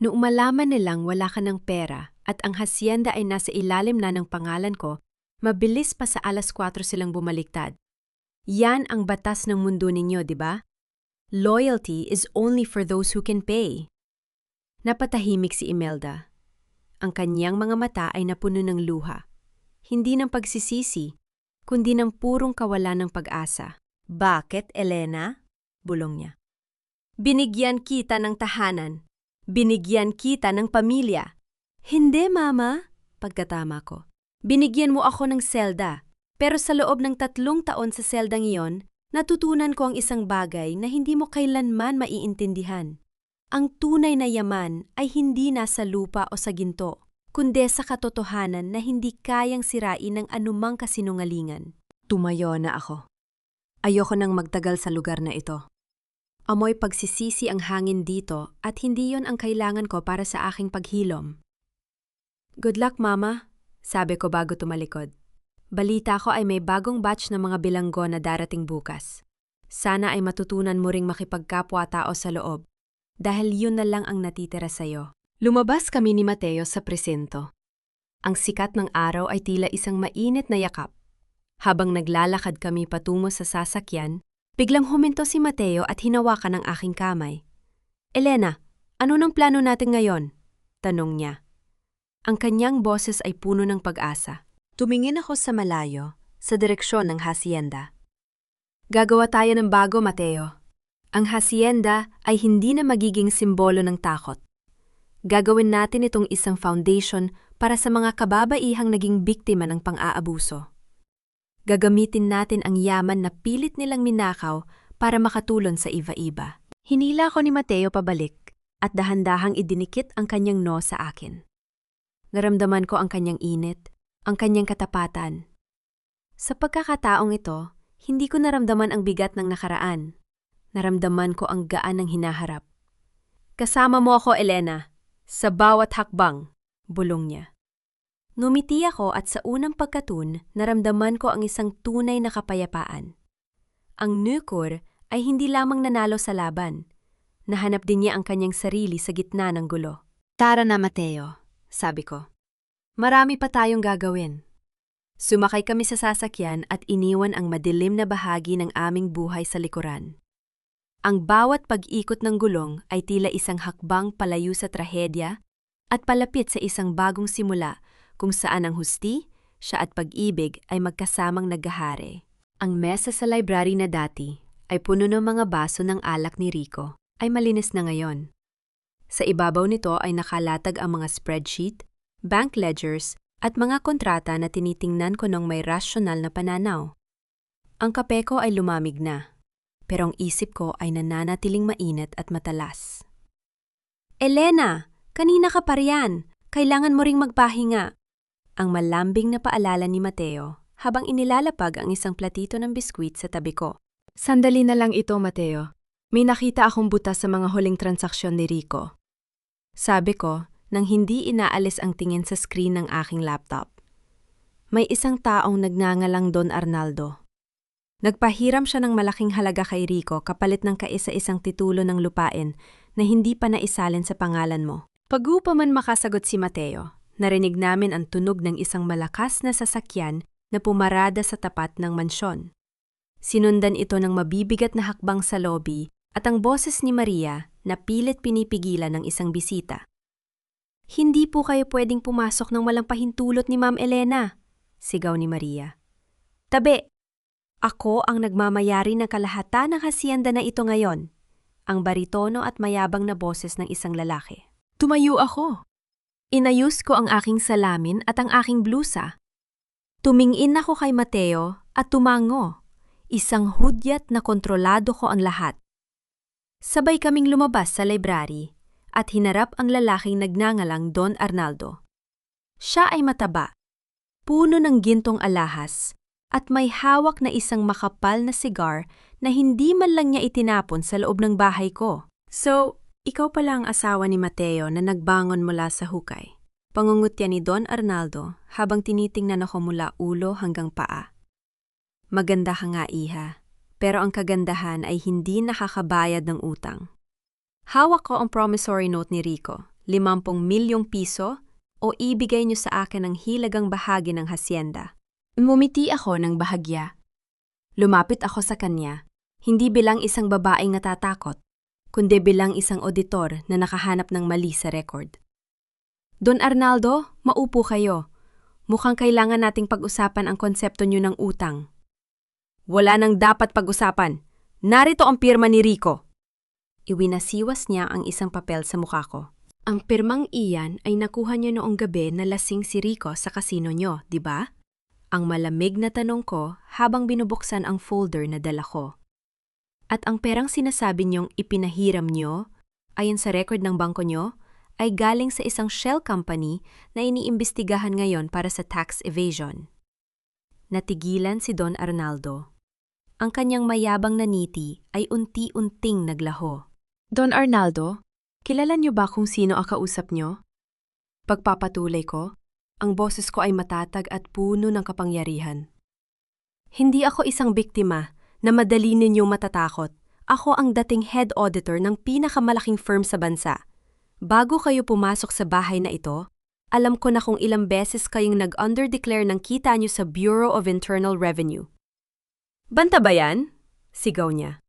Noong malaman nilang wala ka ng pera at ang hacienda ay nasa ilalim na ng pangalan ko, mabilis pa sa 4:00 silang bumaliktad. Yan ang batas ng mundo ninyo, di ba? Loyalty is only for those who can pay. Napatahimik si Imelda. Ang kanyang mga mata ay napuno ng luha. Hindi ng pagsisisi, kundi ng purong kawalan ng pag-asa. Bakit, Elena? Bulong niya. Binigyan kita ng tahanan. Binigyan kita ng pamilya. Hindi, Mama, pagkatama ko. Binigyan mo ako ng selda. Pero sa loob ng 3 taon sa seldang iyon, natutunan ko ang isang bagay na hindi mo kailanman maiintindihan. Ang tunay na yaman ay hindi nasa lupa o sa ginto, kundi sa katotohanan na hindi kayang sirain ng anumang kasinungalingan. Tumayo na ako. Ayoko nang magtagal sa lugar na ito. Amoy pagsisisi ang hangin dito at hindi yon ang kailangan ko para sa aking paghilom. Good luck, Mama, sabi ko bago tumalikod. Balita ko ay may bagong batch ng mga bilanggo na darating bukas. Sana ay matutunan mo ring makipagkapwa-tao sa loob, dahil yun na lang ang natitira sa'yo. Lumabas kami ni Mateo sa presinto. Ang sikat ng araw ay tila isang mainit na yakap. Habang naglalakad kami patungo sa sasakyan, biglang huminto si Mateo at hinawakan ang aking kamay. Elena, ano nang plano natin ngayon? Tanong niya. Ang kanyang boses ay puno ng pag-asa. Tumingin ako sa malayo, sa direksyon ng hacienda. Gagawa tayo ng bago, Mateo. Ang hacienda ay hindi na magiging simbolo ng takot. Gagawin natin itong isang foundation para sa mga kababaihang naging biktima ng pang-aabuso. Gagamitin natin ang yaman na pilit nilang minakaw para makatulong sa iba-iba. Hinila ko ni Mateo pabalik at dahan-dahang idinikit ang kanyang no sa akin. Naramdaman ko ang kanyang init, ang kanyang katapatan. Sa pagkakataong ito, hindi ko naramdaman ang bigat ng nakaraan. Naramdaman ko ang gaan ng hinaharap. Kasama mo ako, Elena, sa bawat hakbang, bulong niya. Ngumiti ako at sa unang pagkatun, naramdaman ko ang isang tunay na kapayapaan. Ang Nucor ay hindi lamang nanalo sa laban. Nahanap din niya ang kanyang sarili sa gitna ng gulo. Tara na, Mateo, sabi ko. Marami pa tayong gagawin. Sumakay kami sa sasakyan at iniwan ang madilim na bahagi ng aming buhay sa likuran. Ang bawat pag-ikot ng gulong ay tila isang hakbang palayo sa trahedya at palapit sa isang bagong simula kung saan ang husti, siya at pag-ibig ay magkasamang naghahari. Ang mesa sa library na dati ay puno ng mga baso ng alak ni Rico ay malinis na ngayon. Sa ibabaw nito ay nakalatag ang mga spreadsheet, bank ledgers at mga kontrata na tinitingnan ko nung may rasyonal na pananaw. Ang kape ko ay lumamig na, pero ang isip ko ay nananatiling mainit at matalas. Elena, kanina ka pa riyan. Kailangan mo ring magpahinga. Ang malambing na paalala ni Mateo habang inilalapag ang isang platito ng biskwit sa tabi ko. Sandali na lang ito, Mateo. May nakita akong butas sa mga huling transaksyon ni Rico. Sabi ko, nang hindi inaalis ang tingin sa screen ng aking laptop. May isang taong nagngangalang Don Arnaldo. Nagpahiram siya ng malaking halaga kay Rico kapalit ng kaisa-isang titulo ng lupain na hindi pa naisalin sa pangalan mo. Pag-upa man makasagot si Mateo, narinig namin ang tunog ng isang malakas na sasakyan na pumarada sa tapat ng mansyon. Sinundan ito ng mabibigat na hakbang sa lobby at ang boses ni Maria na pilit pinipigilan ng isang bisita. Hindi po kayo pwedeng pumasok ng walang pahintulot ni Ma'am Elena, sigaw ni Maria. Tabi! Ako ang nagmamayari ng kalahatan ng hacienda na ito ngayon, ang baritono at mayabang na boses ng isang lalaki. Tumayo ako. Inayos ko ang aking salamin at ang aking blusa. Tumingin ako kay Mateo at tumango. Isang hudyat na kontrolado ko ang lahat. Sabay kaming lumabas sa library at hinarap ang lalaking nagngangalang Don Arnaldo. Siya ay mataba, puno ng gintong alahas, at may hawak na isang makapal na sigar na hindi man lang niya itinapon sa loob ng bahay ko. So, ikaw pala ang asawa ni Mateo na nagbangon mula sa hukay. Pangungutya ni Don Arnaldo habang tinitingnan ako mula ulo hanggang paa. Maganda ka nga, iha, pero ang kagandahan ay hindi nakakabayad ng utang. Hawak ko ang promissory note ni Rico, 50 milyong piso, o ibigay niyo sa akin ang hilagang bahagi ng hacienda. Ngumiti ako ng bahagya. Lumapit ako sa kanya, hindi bilang isang babaeng natatakot, kundi bilang isang auditor na nakahanap ng mali sa record. Don Arnaldo, maupo kayo. Mukhang kailangan nating pag-usapan ang konsepto niyo ng utang. Wala nang dapat pag-usapan. Narito ang pirma ni Rico. Iwinasiwas niya ang isang papel sa mukha ko. Ang pirmang iyan ay nakuha niyo noong gabi na lasing si Rico sa kasino niyo, di ba? Ang malamig na tanong ko habang binubuksan ang folder na dala ko. At ang perang sinasabi niyong ipinahiram niyo, ayon sa record ng bangko niyo, ay galing sa isang shell company na iniimbestigahan ngayon para sa tax evasion. Natigilan si Don Arnaldo. Ang kanyang mayabang na ngiti ay unti-unting naglaho. Don Arnaldo, kilala niyo ba kung sino ang kausap niyo? Pagpapatuloy ko, ang boses ko ay matatag at puno ng kapangyarihan. Hindi ako isang biktima na madali ninyong matatakot. Ako ang dating head auditor ng pinakamalaking firm sa bansa. Bago kayo pumasok sa bahay na ito, alam ko na kung ilang beses kayong nag-underdeclare ng kita niyo sa Bureau of Internal Revenue. Banta ba yan? Sigaw niya.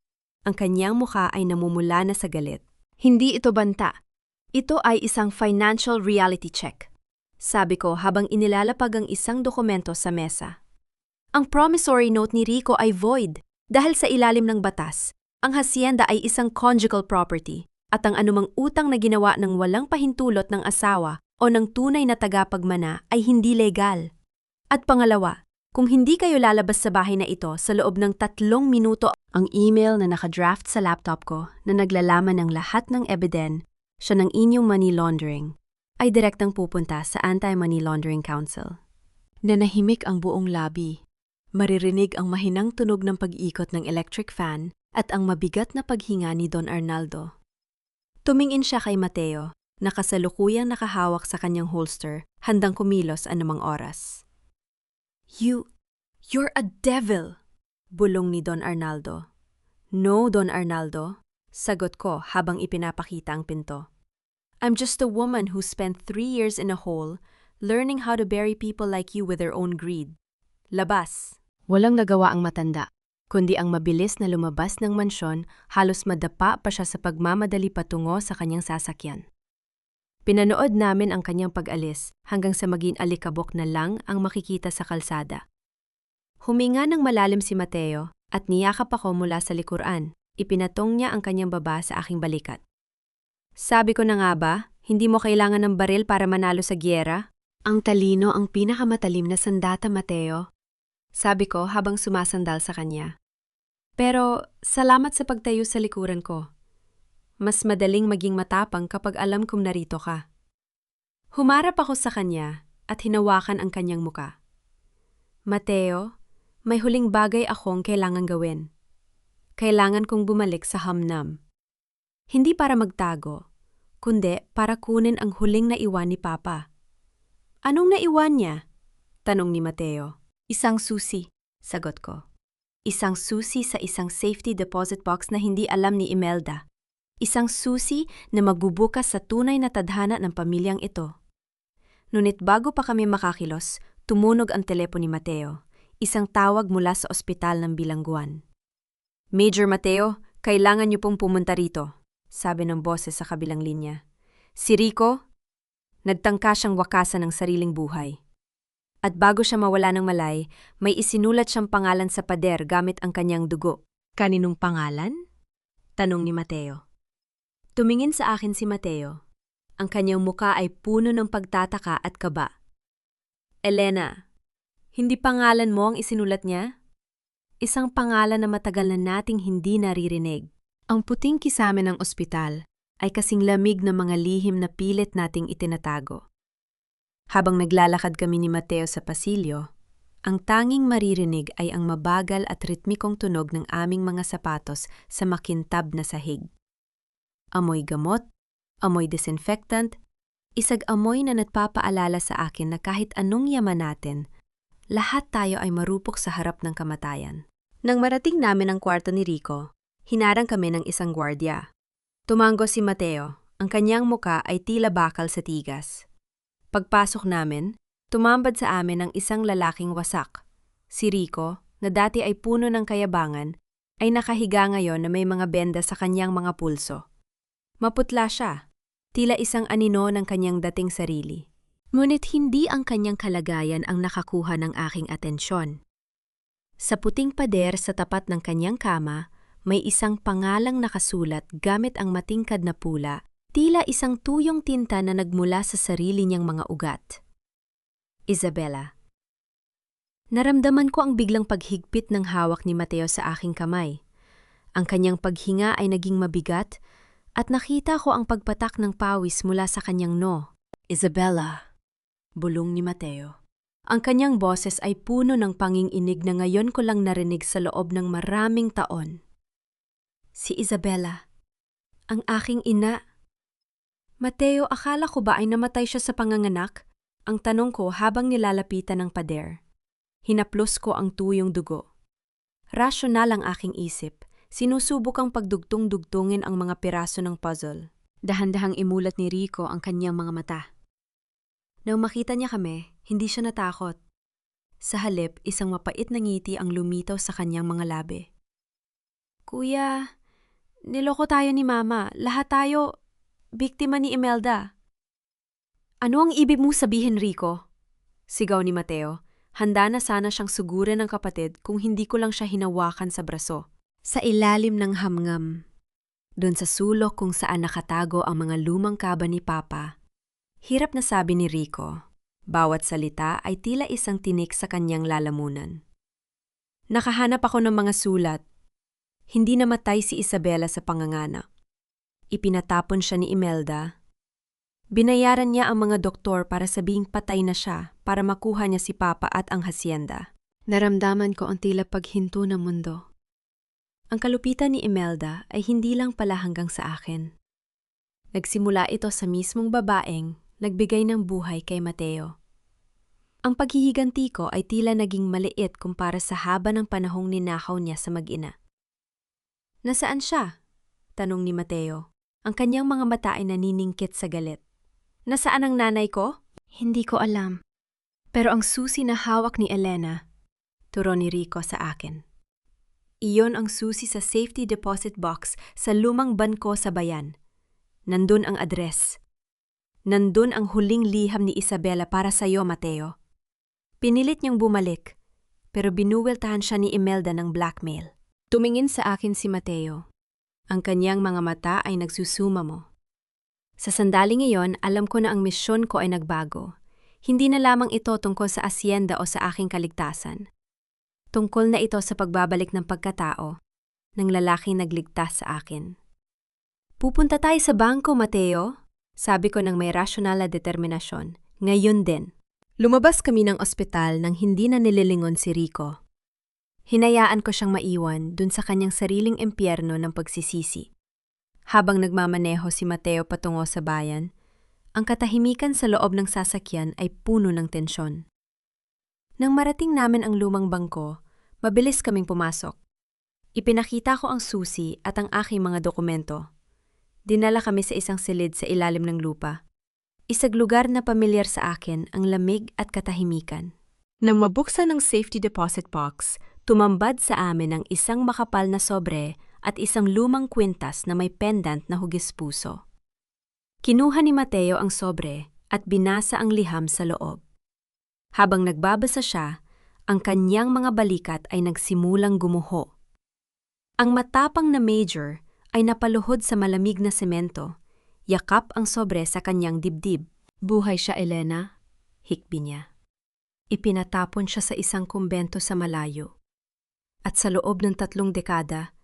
Ang kanyang mukha ay namumula na sa galit. Hindi ito banta. Ito ay isang financial reality check. Sabi ko habang inilalapag ang isang dokumento sa mesa. Ang promissory note ni Rico ay void dahil sa ilalim ng batas. Ang hacienda ay isang conjugal property at ang anumang utang na ginawa ng walang pahintulot ng asawa o ng tunay na tagapagmana ay hindi legal. At pangalawa, kung hindi kayo lalabas sa bahay na ito sa loob ng 3 minuto, ang email na nakadraft sa laptop ko na naglalaman ng lahat ng ebiden siya ng inyong money laundering ay direktang pupunta sa Anti-Money Laundering Council. Nanahimik ang buong labi. Maririnig ang mahinang tunog ng pag-ikot ng electric fan at ang mabigat na paghinga ni Don Arnaldo. Tumingin siya kay Mateo, na kasalukuyang nakahawak sa kanyang holster, handang kumilos anumang oras. You're a devil! Bulong ni Don Arnaldo. No, Don Arnaldo, sagot ko habang ipinapakita ang pinto. I'm just a woman who spent 3 years in a hole, learning how to bury people like you with their own greed. Labas! Walang nagawa ang matanda, kundi ang mabilis na lumabas ng mansyon, halos madapa pa siya sa pagmamadali patungo sa kanyang sasakyan. Pinanood namin ang kanyang pag-alis hanggang sa maging alikabok na lang ang makikita sa kalsada. Huminga ng malalim si Mateo at niyakap ako mula sa likuran. Ipinatong niya ang kanyang baba sa aking balikat. Sabi ko na nga ba, hindi mo kailangan ng baril para manalo sa giyera? Ang talino ang pinakamatalim na sandata, Mateo. Sabi ko habang sumasandal sa kanya. Pero salamat sa pagtayo sa likuran ko. Mas madaling maging matapang kapag alam kong narito ka. Humarap ako sa kanya at hinawakan ang kanyang muka. Mateo, may huling bagay akong kailangan gawin. Kailangan kong bumalik sa Hamnam. Hindi para magtago, kundi para kunin ang huling naiwan ni Papa. Anong naiwan niya? Tanong ni Mateo. Isang susi, sagot ko. Isang susi sa isang safety deposit box na hindi alam ni Imelda. Isang susi na magbubukas sa tunay na tadhana ng pamilyang ito. Ngunit bago pa kami makakilos, tumunog ang telepono ni Mateo. Isang tawag mula sa ospital ng bilangguan. Major Mateo, kailangan niyo pong pumunta rito, sabi ng boses sa kabilang linya. Si Rico, nagtangka siyang wakasan ng sariling buhay. At bago siya mawala ng malay, may isinulat siyang pangalan sa pader gamit ang kanyang dugo. Kaninong pangalan? Tanong ni Mateo. Tumingin sa akin si Mateo. Ang kanyang muka ay puno ng pagtataka at kaba. Elena, hindi pangalan mo ang isinulat niya? Isang pangalan na matagal na nating hindi naririnig. Ang puting kisame ng ospital ay kasing lamig ng mga lihim na pilit nating itinatago. Habang naglalakad kami ni Mateo sa pasilyo, ang tanging maririnig ay ang mabagal at ritmikong tunog ng aming mga sapatos sa makintab na sahig. Amoy gamot, amoy disinfectant, isag amoy na nagpapaalala sa akin na kahit anong yaman natin, lahat tayo ay marupok sa harap ng kamatayan. Nang marating namin ang kwarto ni Rico, hinarang kami ng isang gwardiya. Tumango si Mateo, ang kanyang muka ay tila bakal sa tigas. Pagpasok namin, tumambad sa amin ang isang lalaking wasak, si Rico, na dati ay puno ng kayabangan, ay nakahiga ngayon na may mga benda sa kanyang mga pulso. Maputla siya, tila isang anino ng kanyang dating sarili. Ngunit hindi ang kanyang kalagayan ang nakakuha ng aking atensyon. Sa puting pader sa tapat ng kanyang kama, may isang pangalang nakasulat gamit ang matingkad na pula, tila isang tuyong tinta na nagmula sa sarili niyang mga ugat. Isabela. Naramdaman ko ang biglang paghigpit ng hawak ni Mateo sa aking kamay. Ang kanyang paghinga ay naging mabigat at nakita ko ang pagpatak ng pawis mula sa kanyang no. Isabela, bulong ni Mateo. Ang kanyang boses ay puno ng panginginig na ngayon ko lang narinig sa loob ng maraming taon. Si Isabela, ang aking ina. Mateo, akala ko ba ay namatay siya sa panganganak? Ang tanong ko habang nilalapitan ng pader. Hinaplos ko ang tuyong dugo. Rasyonal ang aking isip. Sinusubukang pagdugtong-dugtungin ang mga piraso ng puzzle. Dahan-dahang imulat ni Rico ang kanyang mga mata. Nang makita niya kami, hindi siya natakot. Sa halip, isang mapait na ngiti ang lumitaw sa kanyang mga labi. Kuya, niloko tayo ni Mama. Lahat tayo biktima ni Imelda. Ano ang ibig mong sabihin, Rico? Sigaw ni Mateo. Handa na sana siyang sugurin ng kapatid kung hindi ko lang siya hinawakan sa braso. Sa ilalim ng hamngam, doon sa sulok kung saan nakatago ang mga lumang kaba ni Papa, hirap na sabi ni Rico. Bawat salita ay tila isang tinik sa kanyang lalamunan. Nakahanap ako ng mga sulat. Hindi namatay si Isabela sa panganganak. Ipinatapon siya ni Imelda. Binayaran niya ang mga doktor para sabihing patay na siya para makuha niya si Papa at ang hasyenda. Naramdaman ko ang tila paghinto ng mundo. Ang kalupitan ni Imelda ay hindi lang pala hanggang sa akin. Nagsimula ito sa mismong babaeng nagbigay ng buhay kay Mateo. Ang paghihiganti ko ay tila naging maliit kumpara sa haba ng panahong ninakaw niya sa mag-ina. Nasaan siya? Tanong ni Mateo. Ang kanyang mga mata ay naniningkit sa galit. Nasaan ang nanay ko? Hindi ko alam. Pero ang susi na hawak ni Elena, turo ni Rico sa akin. Iyon ang susi sa safety deposit box sa lumang bangko sa bayan. Nandun ang address. Nandun ang huling liham ni Isabela para sa iyo, Mateo. Pinilit niyang bumalik, pero binuweltahan siya ni Imelda ng blackmail. Tumingin sa akin si Mateo. Ang kanyang mga mata ay nagsusumamo. Sa sandaling iyon, alam ko na ang misyon ko ay nagbago. Hindi na lamang ito tungkol sa asyenda o sa aking kaligtasan. Tungkol na ito sa pagbabalik ng pagkatao ng lalaking nagligtas sa akin. Pupunta tayo sa bangko, Mateo, sabi ko ng may rasyonal na determinasyon. Ngayon din. Lumabas kami ng ospital nang hindi na nililingon si Rico. Hinayaan ko siyang maiwan dun sa kanyang sariling impyerno ng pagsisisi. Habang nagmamaneho si Mateo patungo sa bayan, ang katahimikan sa loob ng sasakyan ay puno ng tensyon. Nang marating namin ang lumang bangko, mabilis kaming pumasok. Ipinakita ko ang susi at ang aking mga dokumento. Dinala kami sa isang silid sa ilalim ng lupa. Isang lugar na pamilyar sa akin ang lamig at katahimikan. Nang mabuksan ang safety deposit box, tumambad sa amin ang isang makapal na sobre at isang lumang kwintas na may pendant na hugis puso. Kinuha ni Mateo ang sobre at binasa ang liham sa loob. Habang nagbabasa siya, ang kanyang mga balikat ay nagsimulang gumuho. Ang matapang na major ay napaluhod sa malamig na semento. Yakap ang sobre sa kanyang dibdib. Buhay siya, Elena, hikbi niya. Ipinatapon siya sa isang kumbento sa malayo. At sa loob ng 3 dekada,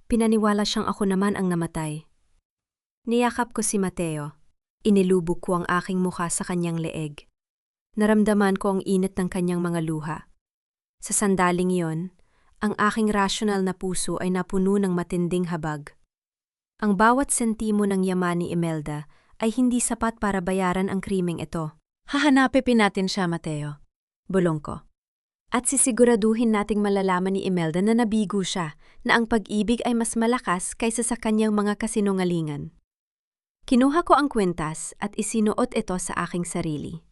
pinaniwala siyang ako naman ang namatay. Niyakap ko si Mateo. Inilubog ko ang aking mukha sa kanyang leeg. Naramdaman ko ang init ng kanyang mga luha. Sa sandaling iyon, ang aking rasyonal na puso ay napuno ng matinding habag. Ang bawat sentimo ng yaman ni Imelda ay hindi sapat para bayaran ang krimeng ito. Hahanapin natin siya, Mateo. Bulong ko. At sisiguraduhin nating malalaman ni Imelda na nabigo siya, na ang pag-ibig ay mas malakas kaysa sa kanyang mga kasinungalingan. Kinuha ko ang kwintas at isinuot ito sa aking sarili.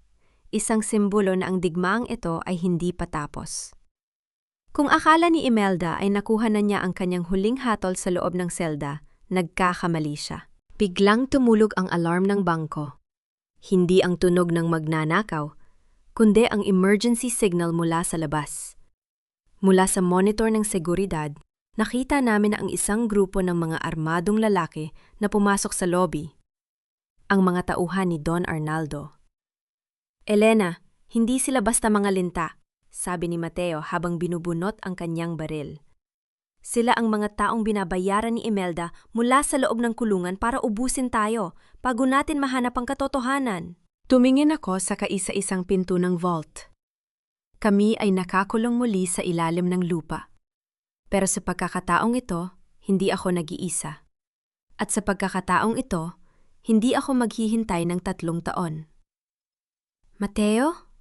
Isang simbolo na ang digmaang ito ay hindi patapos. Kung akala ni Imelda ay nakuha na niya ang kanyang huling hatol sa loob ng selda, nagkakamali siya. Biglang tumulog ang alarm ng bangko. Hindi ang tunog ng magnanakaw, kundi ang emergency signal mula sa labas. Mula sa monitor ng seguridad, nakita namin ang isang grupo ng mga armadong lalaki na pumasok sa lobby. Ang mga tauhan ni Don Arnaldo. Elena, hindi sila basta mga linta, sabi ni Mateo habang binubunot ang kanyang baril. Sila ang mga taong binabayaran ni Imelda mula sa loob ng kulungan para ubusin tayo, bago natin mahanap ang katotohanan. Tumingin ako sa kaisa-isang pinto ng vault. Kami ay nakakulong muli sa ilalim ng lupa. Pero sa pagkakataong ito, hindi ako nag-iisa. At sa pagkakataong ito, hindi ako maghihintay ng 3 taon. Mateo?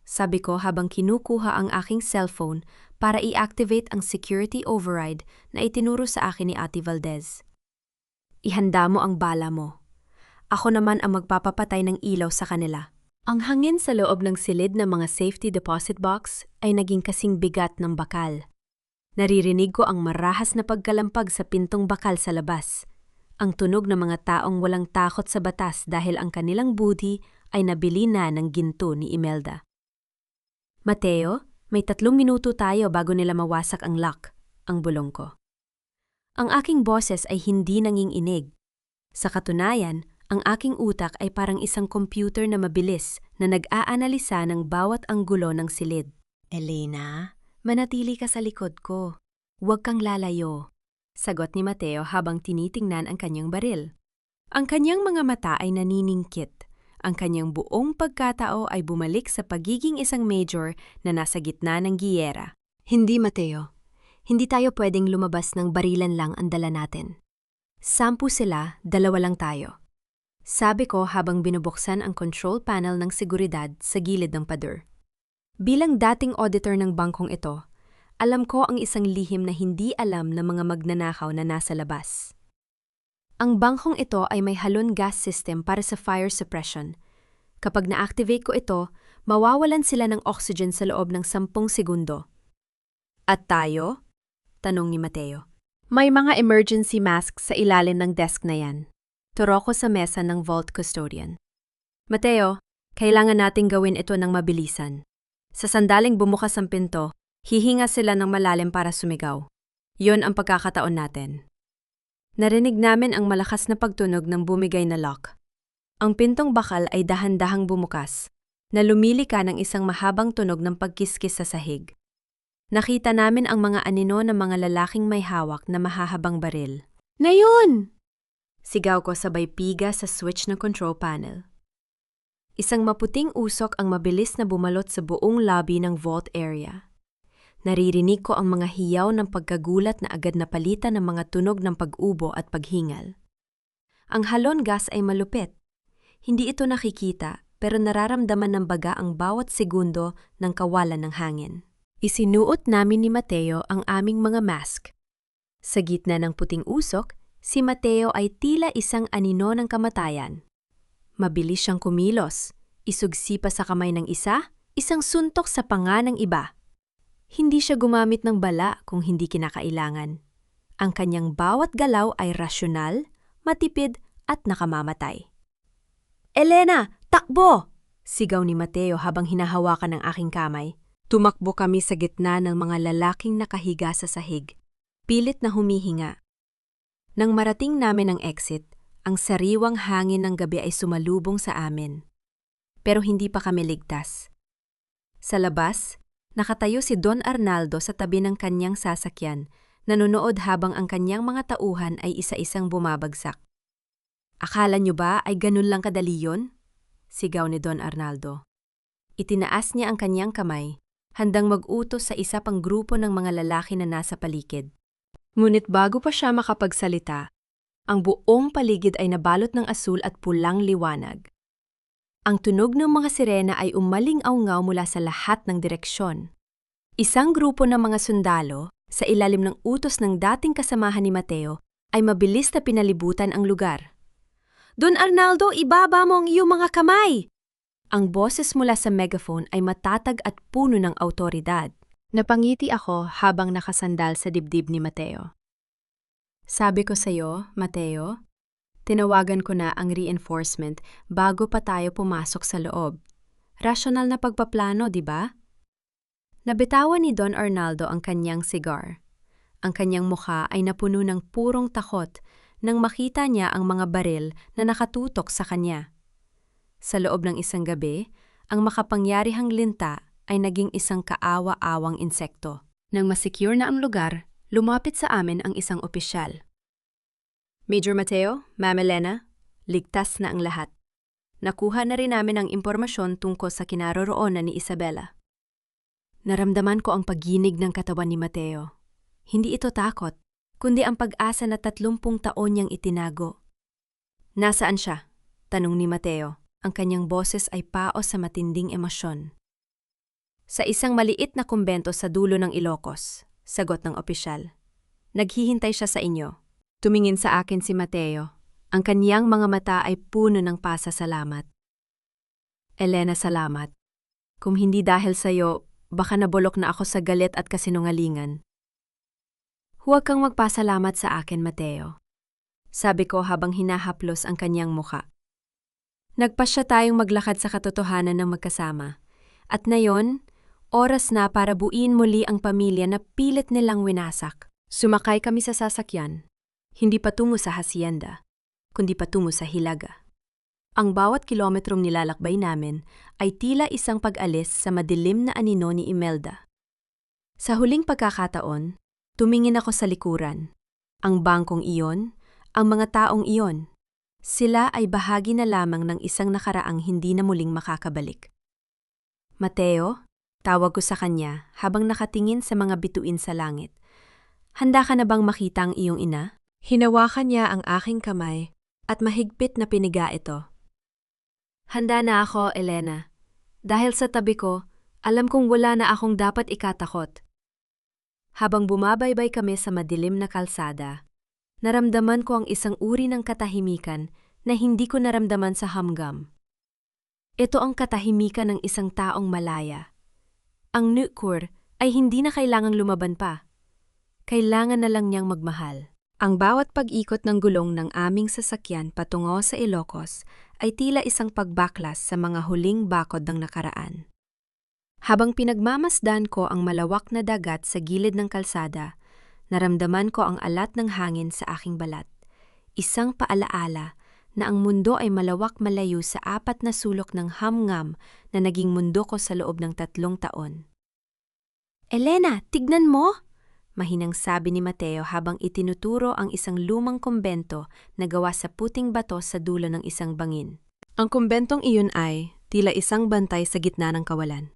Sabi ko habang kinukuha ang aking cellphone para i-activate ang security override na itinuro sa akin ni Ate Valdez. Ihanda mo ang bala mo. Ako naman ang magpapapatay ng ilaw sa kanila. Ang hangin sa loob ng silid ng mga safety deposit box ay naging kasing bigat ng bakal. Naririnig ko ang marahas na pagkalampag sa pintong bakal sa labas. Ang tunog ng mga taong walang takot sa batas dahil ang kanilang budi ay nabili na ng ginto ni Imelda. Mateo, may 3 minuto tayo bago nila mawasak ang lock, ang bulong ko. Ang aking boses ay hindi nanginginig. Sa katunayan, ang aking utak ay parang isang computer na mabilis na nag-aanalisa ng bawat anggulo ng silid. Elena, manatili ka sa likod ko. Huwag kang lalayo, sagot ni Mateo habang tinitingnan ang kanyang baril. Ang kanyang mga mata ay naniningkit. Ang kanyang buong pagkatao ay bumalik sa pagiging isang major na nasa gitna ng giyera. Hindi, Mateo. Hindi tayo pwedeng lumabas ng barilan lang ang dala natin. 10 sila, 2 lang tayo. Sabi ko habang binubuksan ang control panel ng seguridad sa gilid ng pader. Bilang dating auditor ng bangkong ito, alam ko ang isang lihim na hindi alam ng mga magnanakaw na nasa labas. Ang bangkong ito ay may halon gas system para sa fire suppression. Kapag na-activate ko ito, mawawalan sila ng oxygen sa loob ng 10 segundo. At tayo? Tanong ni Mateo. May mga emergency masks sa ilalim ng desk na yan. Turo ko sa mesa ng vault custodian. Mateo, kailangan nating gawin ito ng mabilisan. Sa sandaling bumukas ang pinto, hihinga sila ng malalim para sumigaw. Yon ang pagkakataon natin. Narinig namin ang malakas na pagtunog ng bumigay na lock. Ang pintong bakal ay dahan-dahang bumukas, na lumili ka ng isang mahabang tunog ng pagkiskis sa sahig. Nakita namin ang mga anino ng mga lalaking may hawak na mahahabang baril. Na yun! Sigaw ko sabay piga sa switch ng control panel. Isang maputing usok ang mabilis na bumalot sa buong lobby ng vault area. Naririnig ko ang mga hiyaw ng pagkagulat na agad na palitan ng mga tunog ng pag-ubo at paghingal. Ang halon gas ay malupit. Hindi ito nakikita pero nararamdaman ng baga ang bawat segundo ng kawalan ng hangin. Isinuot namin ni Mateo ang aming mga mask. Sa gitna ng puting usok, si Mateo ay tila isang anino ng kamatayan. Mabilis siyang kumilos, isugsi pa sa kamay ng isa, isang suntok sa panga ng iba. Hindi siya gumamit ng bala kung hindi kinakailangan. Ang kanyang bawat galaw ay rasyonal, matipid at nakamamatay. Elena, takbo! Sigaw ni Mateo habang hinahawakan ng aking kamay. Tumakbo kami sa gitna ng mga lalaking nakahiga sa sahig, pilit na humihinga. Nang marating namin ang exit, ang sariwang hangin ng gabi ay sumalubong sa amin. Pero hindi pa kami ligtas. Sa labas, nakatayo si Don Arnaldo sa tabi ng kanyang sasakyan, nanonood habang ang kanyang mga tauhan ay isa-isang bumabagsak. Akala niyo ba ay ganun lang kadali yun? Sigaw ni Don Arnaldo. Itinaas niya ang kanyang kamay, handang mag-utos sa isa pang grupo ng mga lalaki na nasa paligid. Ngunit bago pa siya makapagsalita, ang buong paligid ay nabalot ng asul at pulang liwanag. Ang tunog ng mga sirena ay umaling-awngaw mula sa lahat ng direksyon. Isang grupo ng mga sundalo, sa ilalim ng utos ng dating kasamahan ni Mateo, ay mabilis na pinalibutan ang lugar. Don Arnaldo, ibaba mo ang iyong mga kamay! Ang boses mula sa megaphone ay matatag at puno ng awtoridad. Napangiti ako habang nakasandal sa dibdib ni Mateo. Sabi ko sa'yo, Mateo, tinawagan ko na ang reinforcement bago pa tayo pumasok sa loob. Rasyonal na pagpaplano, di ba? Nabitawan ni Don Arnaldo ang kanyang cigar. Ang kanyang mukha ay napuno ng purong takot nang makita niya ang mga baril na nakatutok sa kanya. Sa loob ng isang gabi, ang makapangyarihang linta ay naging isang kaawa-awang insekto. Nang masecure na ang lugar, lumapit sa amin ang isang opisyal. Major Mateo, Ma'am Elena, ligtas na ang lahat. Nakuha na rin namin ang impormasyon tungkol sa kinaroroonan ni Isabela. Naramdaman ko ang pagginig ng katawan ni Mateo. Hindi ito takot, kundi ang pag-asa na 30 taon niyang itinago. Nasaan siya? Tanong ni Mateo. Ang kanyang boses ay paos sa matinding emosyon. Sa isang maliit na kumbento sa dulo ng Ilocos, sagot ng opisyal. Naghihintay siya sa inyo. Tumingin sa akin si Mateo. Ang kaniyang mga mata ay puno ng pasasalamat. Elena, salamat. Kung hindi dahil sa'yo, baka nabulok na ako sa galit at kasinungalingan. Huwag kang magpasalamat sa akin, Mateo. Sabi ko habang hinahaplos ang kanyang muka. Nagpasya tayong maglakad sa katotohanan ng magkasama. At ngayon, oras na para buuin muli ang pamilya na pilit nilang winasak. Sumakay kami sa sasakyan, hindi patungo sa hacienda, kundi patungo sa Hilaga. Ang bawat kilometrong nilalakbay namin ay tila isang pag-alis sa madilim na anino ni Imelda. Sa huling pagkakataon, tumingin ako sa likuran. Ang bangkong iyon, ang mga taong iyon. Sila ay bahagi na lamang ng isang nakaraang hindi na muling makakabalik. Mateo, tawag ko sa kanya habang nakatingin sa mga bituin sa langit. Handa ka na bang makita ang iyong ina? Hinawakan niya ang aking kamay at mahigpit na piniga ito. Handa na ako, Elena. Dahil sa tabi ko, alam kong wala na akong dapat ikatakot. Habang bumabaybay kami sa madilim na kalsada, naramdaman ko ang isang uri ng katahimikan na hindi ko naramdaman sa Hamgam. Ito ang katahimikan ng isang taong malaya. Ang Nukur ay hindi na kailangang lumaban pa. Kailangan na lang niyang magmahal. Ang bawat pag-ikot ng gulong ng aming sasakyan patungo sa Ilocos ay tila isang pagbaklas sa mga huling bakod ng nakaraan. Habang pinagmamasdan ko ang malawak na dagat sa gilid ng kalsada, naramdaman ko ang alat ng hangin sa aking balat. Isang paalaala na ang mundo ay malawak malayo sa 4 na sulok ng Hamgam na naging mundo ko sa loob ng 3 taon. Elena, tignan mo! Mahinang sabi ni Mateo habang itinuturo ang isang lumang kumbento na gawa sa puting bato sa dulo ng isang bangin. Ang kumbentong iyon ay tila isang bantay sa gitna ng kawalan.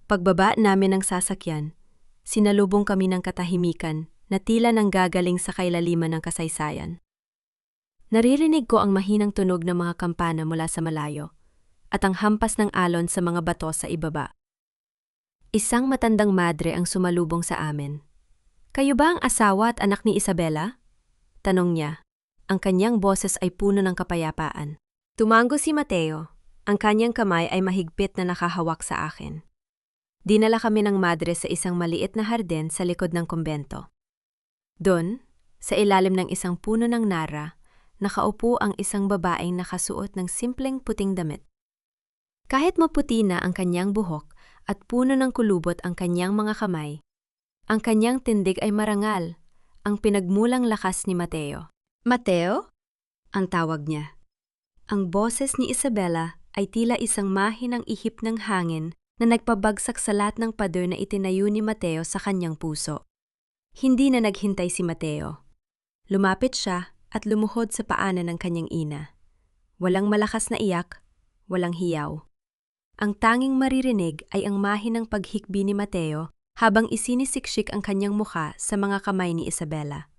Pagbaba namin ng sasakyan, sinalubong kami ng katahimikan na tila nanggagaling sa kailaliman ng kasaysayan. Naririnig ko ang mahinang tunog ng mga kampana mula sa malayo at ang hampas ng alon sa mga bato sa ibaba. Isang matandang madre ang sumalubong sa amin. Kayo ba ang asawa at anak ni Isabela? Tanong niya. Ang kanyang boses ay puno ng kapayapaan. Tumango si Mateo. Ang kanyang kamay ay mahigpit na nakahawak sa akin. Dinala kami ng madre sa isang maliit na hardin sa likod ng kumbento. Doon, sa ilalim ng isang puno ng nara, nakaupo ang isang babaeng nakasuot ng simpleng puting damit. Kahit maputi na ang kanyang buhok at puno ng kulubot ang kanyang mga kamay, ang kanyang tindig ay marangal, ang pinagmulang lakas ni Mateo. Mateo? Ang tawag niya. Ang boses ni Isabela ay tila isang mahinang ihip ng hangin na nagpabagsak sa lahat ng pader na itinayo ni Mateo sa kanyang puso. Hindi na naghintay si Mateo. Lumapit siya at lumuhod sa paanan ng kanyang ina. Walang malakas na iyak, walang hiyaw. Ang tanging maririnig ay ang mahinang paghikbi ni Mateo habang isinisiksik ang kanyang mukha sa mga kamay ni Isabela.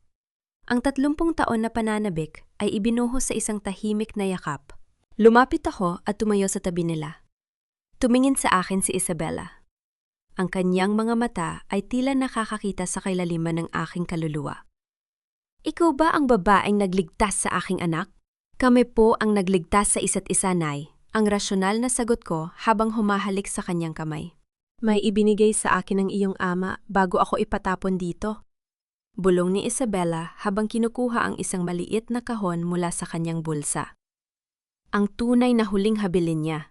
Ang 30 taon na pananabik ay ibinuhos sa isang tahimik na yakap. Lumapit ako at tumayo sa tabi nila. Tumingin sa akin si Isabela. Ang kanyang mga mata ay tila nakakakita sa kailaliman ng aking kaluluwa. Ikaw ba ang babaeng nagligtas sa aking anak? Kami po ang nagligtas sa isa't isa, Nay. Ang rasyonal na sagot ko habang humahalik sa kanyang kamay. May ibinigay sa akin ng iyong ama bago ako ipatapon dito. Bulong ni Isabella habang kinukuha ang isang maliit na kahon mula sa kanyang bulsa. Ang tunay na huling habilin niya.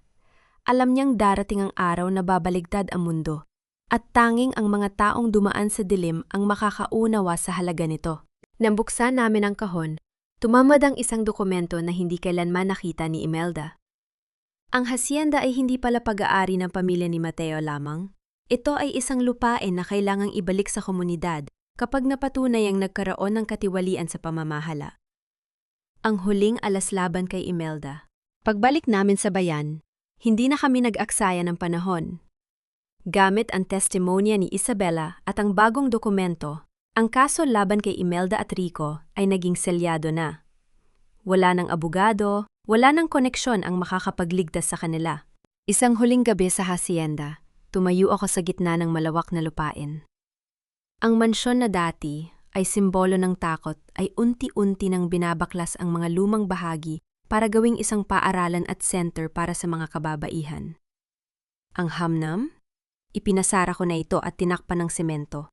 Alam niyang darating ang araw na babaligtad ang mundo, at tanging ang mga taong dumaan sa dilim ang makakaunawa sa halaga nito. Nang buksan namin ang kahon, tumamad ang isang dokumento na hindi kailanman nakita ni Imelda. Ang hacienda ay hindi pala pag-aari ng pamilya ni Mateo lamang. Ito ay isang lupain na kailangang ibalik sa komunidad kapag napatunay ang nagkaroon ng katiwalian sa pamamahala. Ang huling alas laban kay Imelda. Pagbalik namin sa bayan, hindi na kami nag-aksaya ng panahon. Gamit ang testimonya ni Isabella at ang bagong dokumento, ang kaso laban kay Imelda at Rico ay naging selyado na. Wala ng abogado, wala ng koneksyon ang makakapagligtas sa kanila. Isang huling gabi sa hacienda, tumayo ako sa gitna ng malawak na lupain. Ang mansyon na dati ay simbolo ng takot ay unti-unti nang binabaklas ang mga lumang bahagi para gawing isang paaralan at center para sa mga kababaihan. Ang hamnam? Ipinasara ko na ito at tinakpan ng semento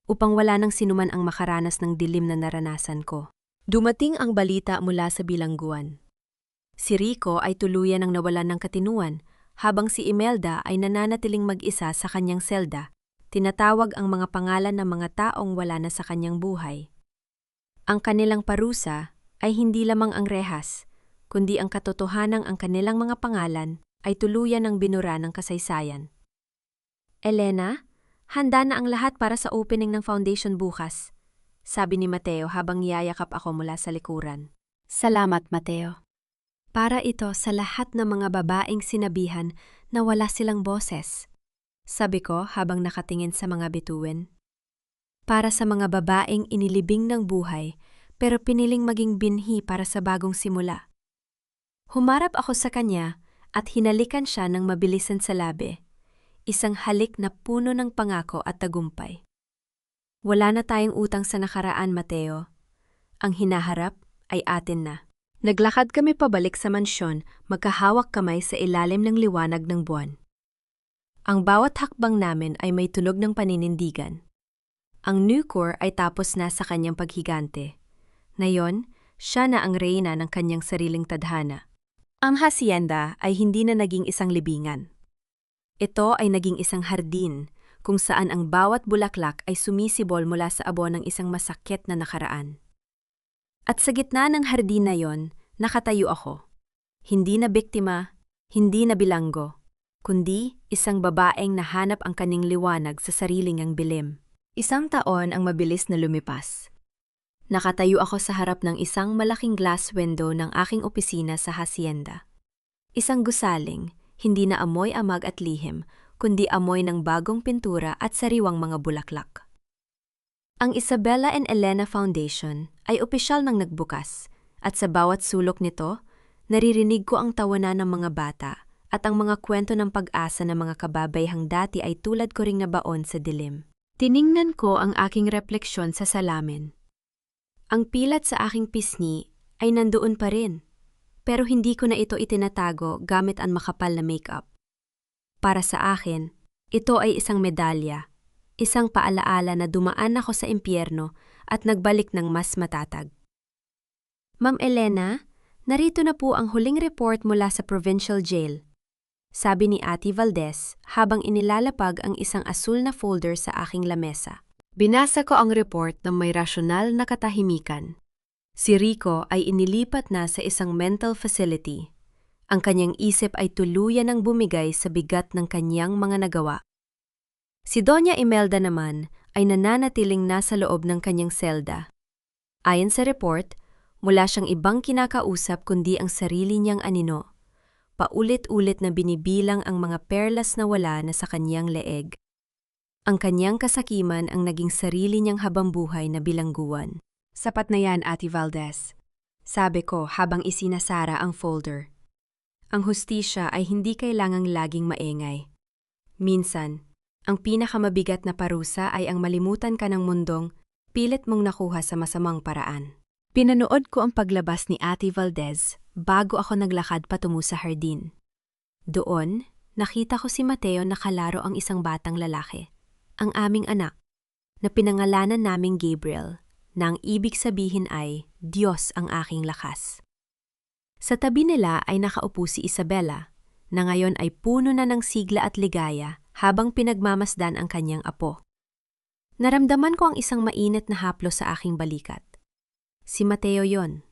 upang wala nang sinuman ang makaranas ng dilim na naranasan ko. Dumating ang balita mula sa bilangguan. Si Rico ay tuluyan ng nawalan ng katinuan habang si Imelda ay nananatiling mag-isa sa kanyang selda. Tinatawag ang mga pangalan ng mga taong wala na sa kanyang buhay. Ang kanilang parusa ay hindi lamang ang rehas, kundi ang katotohanang ang kanilang mga pangalan ay tuluyan ng binura ng kasaysayan. Elena, handa na ang lahat para sa opening ng foundation bukas, sabi ni Mateo habang yayakap ako mula sa likuran. Salamat, Mateo. Para ito sa lahat ng mga babaeng sinabihan na wala silang boses. Sabi ko habang nakatingin sa mga bituin. Para sa mga babaeng inilibing ng buhay pero piniling maging binhi para sa bagong simula. Humarap ako sa kanya at hinalikan siya ng mabilisan sa labi. Isang halik na puno ng pangako at tagumpay. Wala na tayong utang sa nakaraan, Mateo. Ang hinaharap ay atin na. Naglakad kami pabalik sa mansyon, magkahawak kamay sa ilalim ng liwanag ng buwan. Ang bawat hakbang namin ay may tunog ng paninindigan. Ang Nucor ay tapos na sa kanyang paghigante. Ngayon, siya na ang reyna ng kanyang sariling tadhana. Ang hacienda ay hindi na naging isang libingan. Ito ay naging isang hardin kung saan ang bawat bulaklak ay sumisibol mula sa abo ng isang masakit na nakaraan. At sa gitna ng hardin na yon, nakatayo ako. Hindi na biktima, hindi na bilanggo, kundi isang babaeng nahanap ang kaning liwanag sa sariling ang bilim. Isang taon ang mabilis na lumipas. Nakatayo ako sa harap ng isang malaking glass window ng aking opisina sa hacienda. Isang gusaling, hindi na amoy amag at lihim, kundi amoy ng bagong pintura at sariwang mga bulaklak. Ang Isabella and Elena Foundation ay opisyal nang nagbukas, at sa bawat sulok nito, naririnig ko ang tawanan ng mga bata at ang mga kwento ng pag-asa ng mga kababayhang dati ay tulad ko ring nabaon sa dilim. Tiningnan ko ang aking refleksyon sa salamin. Ang pilat sa aking pisngi ay nandoon pa rin, pero hindi ko na ito itinatago gamit ang makapal na makeup. Para sa akin, ito ay isang medalya, isang paalaala na dumaan ako sa impyerno at nagbalik ng mas matatag. Ma'am Elena, narito na po ang huling report mula sa provincial jail, sabi ni Ate Valdez habang inilalapag ang isang asul na folder sa aking lamesa. Binasa ko ang report ng may rasyonal na katahimikan. Si Rico ay inilipat na sa isang mental facility. Ang kanyang isip ay tuluyan ng bumigay sa bigat ng kanyang mga nagawa. Si Doña Imelda naman ay nananatiling nasa loob ng kanyang selda. Ayon sa report, wala siyang ibang kinakausap kundi ang sarili niyang anino. Paulit-ulit na binibilang ang mga perlas na wala na sa kanyang leeg. Ang kanyang kasakiman ang naging sarili niyang habambuhay na bilangguan. Sapat na yan, Ate Valdez, sabi ko habang isinasara ang folder. Ang hustisya ay hindi kailangang laging maingay. Minsan, ang pinakamabigat na parusa ay ang malimutan ka ng mundong pilit mong nakuha sa masamang paraan. Pinanood ko ang paglabas ni Ate Valdez bago ako naglakad patungo sa hardin. Doon, nakita ko si Mateo nakalaro ang isang batang lalaki, ang aming anak, na pinangalanan naming Gabriel, na ang ibig sabihin ay Diyos ang aking lakas. Sa tabi nila ay nakaupo si Isabela, na ngayon ay puno na ng sigla at ligaya habang pinagmamasdan ang kanyang apo. Naramdaman ko ang isang mainit na haplo sa aking balikat. Si Mateo yon.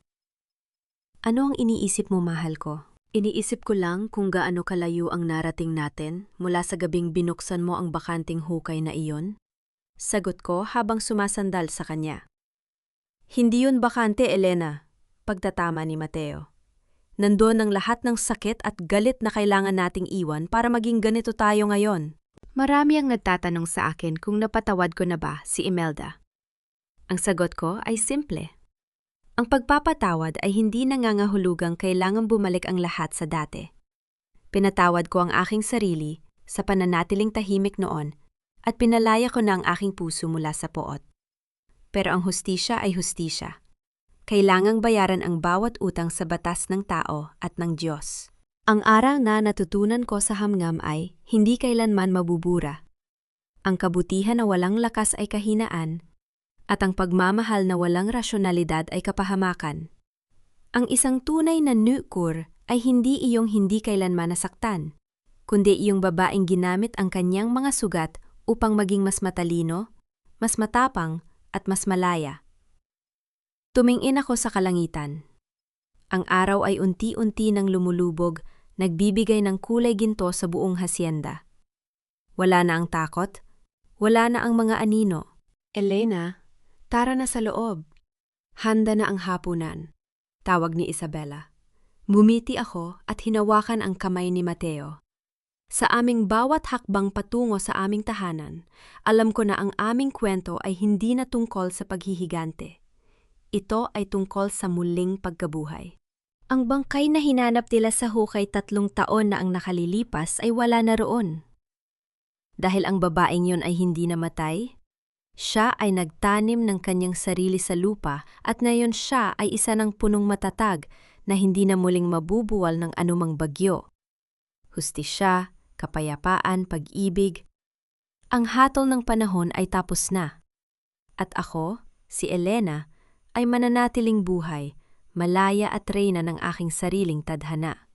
Ano ang iniisip mo, mahal ko? Iniisip ko lang kung gaano kalayo ang narating natin mula sa gabing binuksan mo ang bakanting hukay na iyon. Sagot ko habang sumasandal sa kanya. Hindi yun bakante, Elena. Pagtatama ni Mateo. Nandoon ang lahat ng sakit at galit na kailangan nating iwan para maging ganito tayo ngayon. Marami ang nagtatanong sa akin kung napatawad ko na ba si Imelda. Ang sagot ko ay simple. Ang pagpapatawad ay hindi nangangahulugang kailangang bumalik ang lahat sa dati. Pinatawad ko ang aking sarili sa pananatiling tahimik noon at pinalaya ko na ang aking puso mula sa poot. Pero ang hustisya ay hustisya. Kailangang bayaran ang bawat utang sa batas ng tao at ng Diyos. Ang aral na natutunan ko sa hamngam ay hindi kailanman mabubura. Ang kabutihan na walang lakas ay kahinaan, at ang pagmamahal na walang rasyonalidad ay kapahamakan. Ang isang tunay na nukur ay hindi iyong hindi kailanman nasaktan, kundi iyong babaeng ginamit ang kanyang mga sugat upang maging mas matalino, mas matapang, at mas malaya. Tumingin ako sa kalangitan. Ang araw ay unti-unti nang lumulubog, nagbibigay ng kulay ginto sa buong hasyenda. Wala na ang takot, wala na ang mga anino. Elena, tara na sa loob. Handa na ang hapunan, tawag ni Isabela. Bumiti ako at hinawakan ang kamay ni Mateo. Sa aming bawat hakbang patungo sa aming tahanan, alam ko na ang aming kwento ay hindi na tungkol sa paghihigante. Ito ay tungkol sa muling pagkabuhay. Ang bangkay na hinanap nila sa hukay 3 taon na ang nakalilipas ay wala na roon. Dahil ang babaeng yon ay hindi namatay, siya ay nagtanim ng kanyang sarili sa lupa at ngayon siya ay isa ng punong matatag na hindi na muling mabubuwal ng anumang bagyo. Hustisya, kapayapaan, pag-ibig. Ang hatol ng panahon ay tapos na. At ako, si Elena, ay mananatiling buhay, malaya at reyna ng aking sariling tadhana.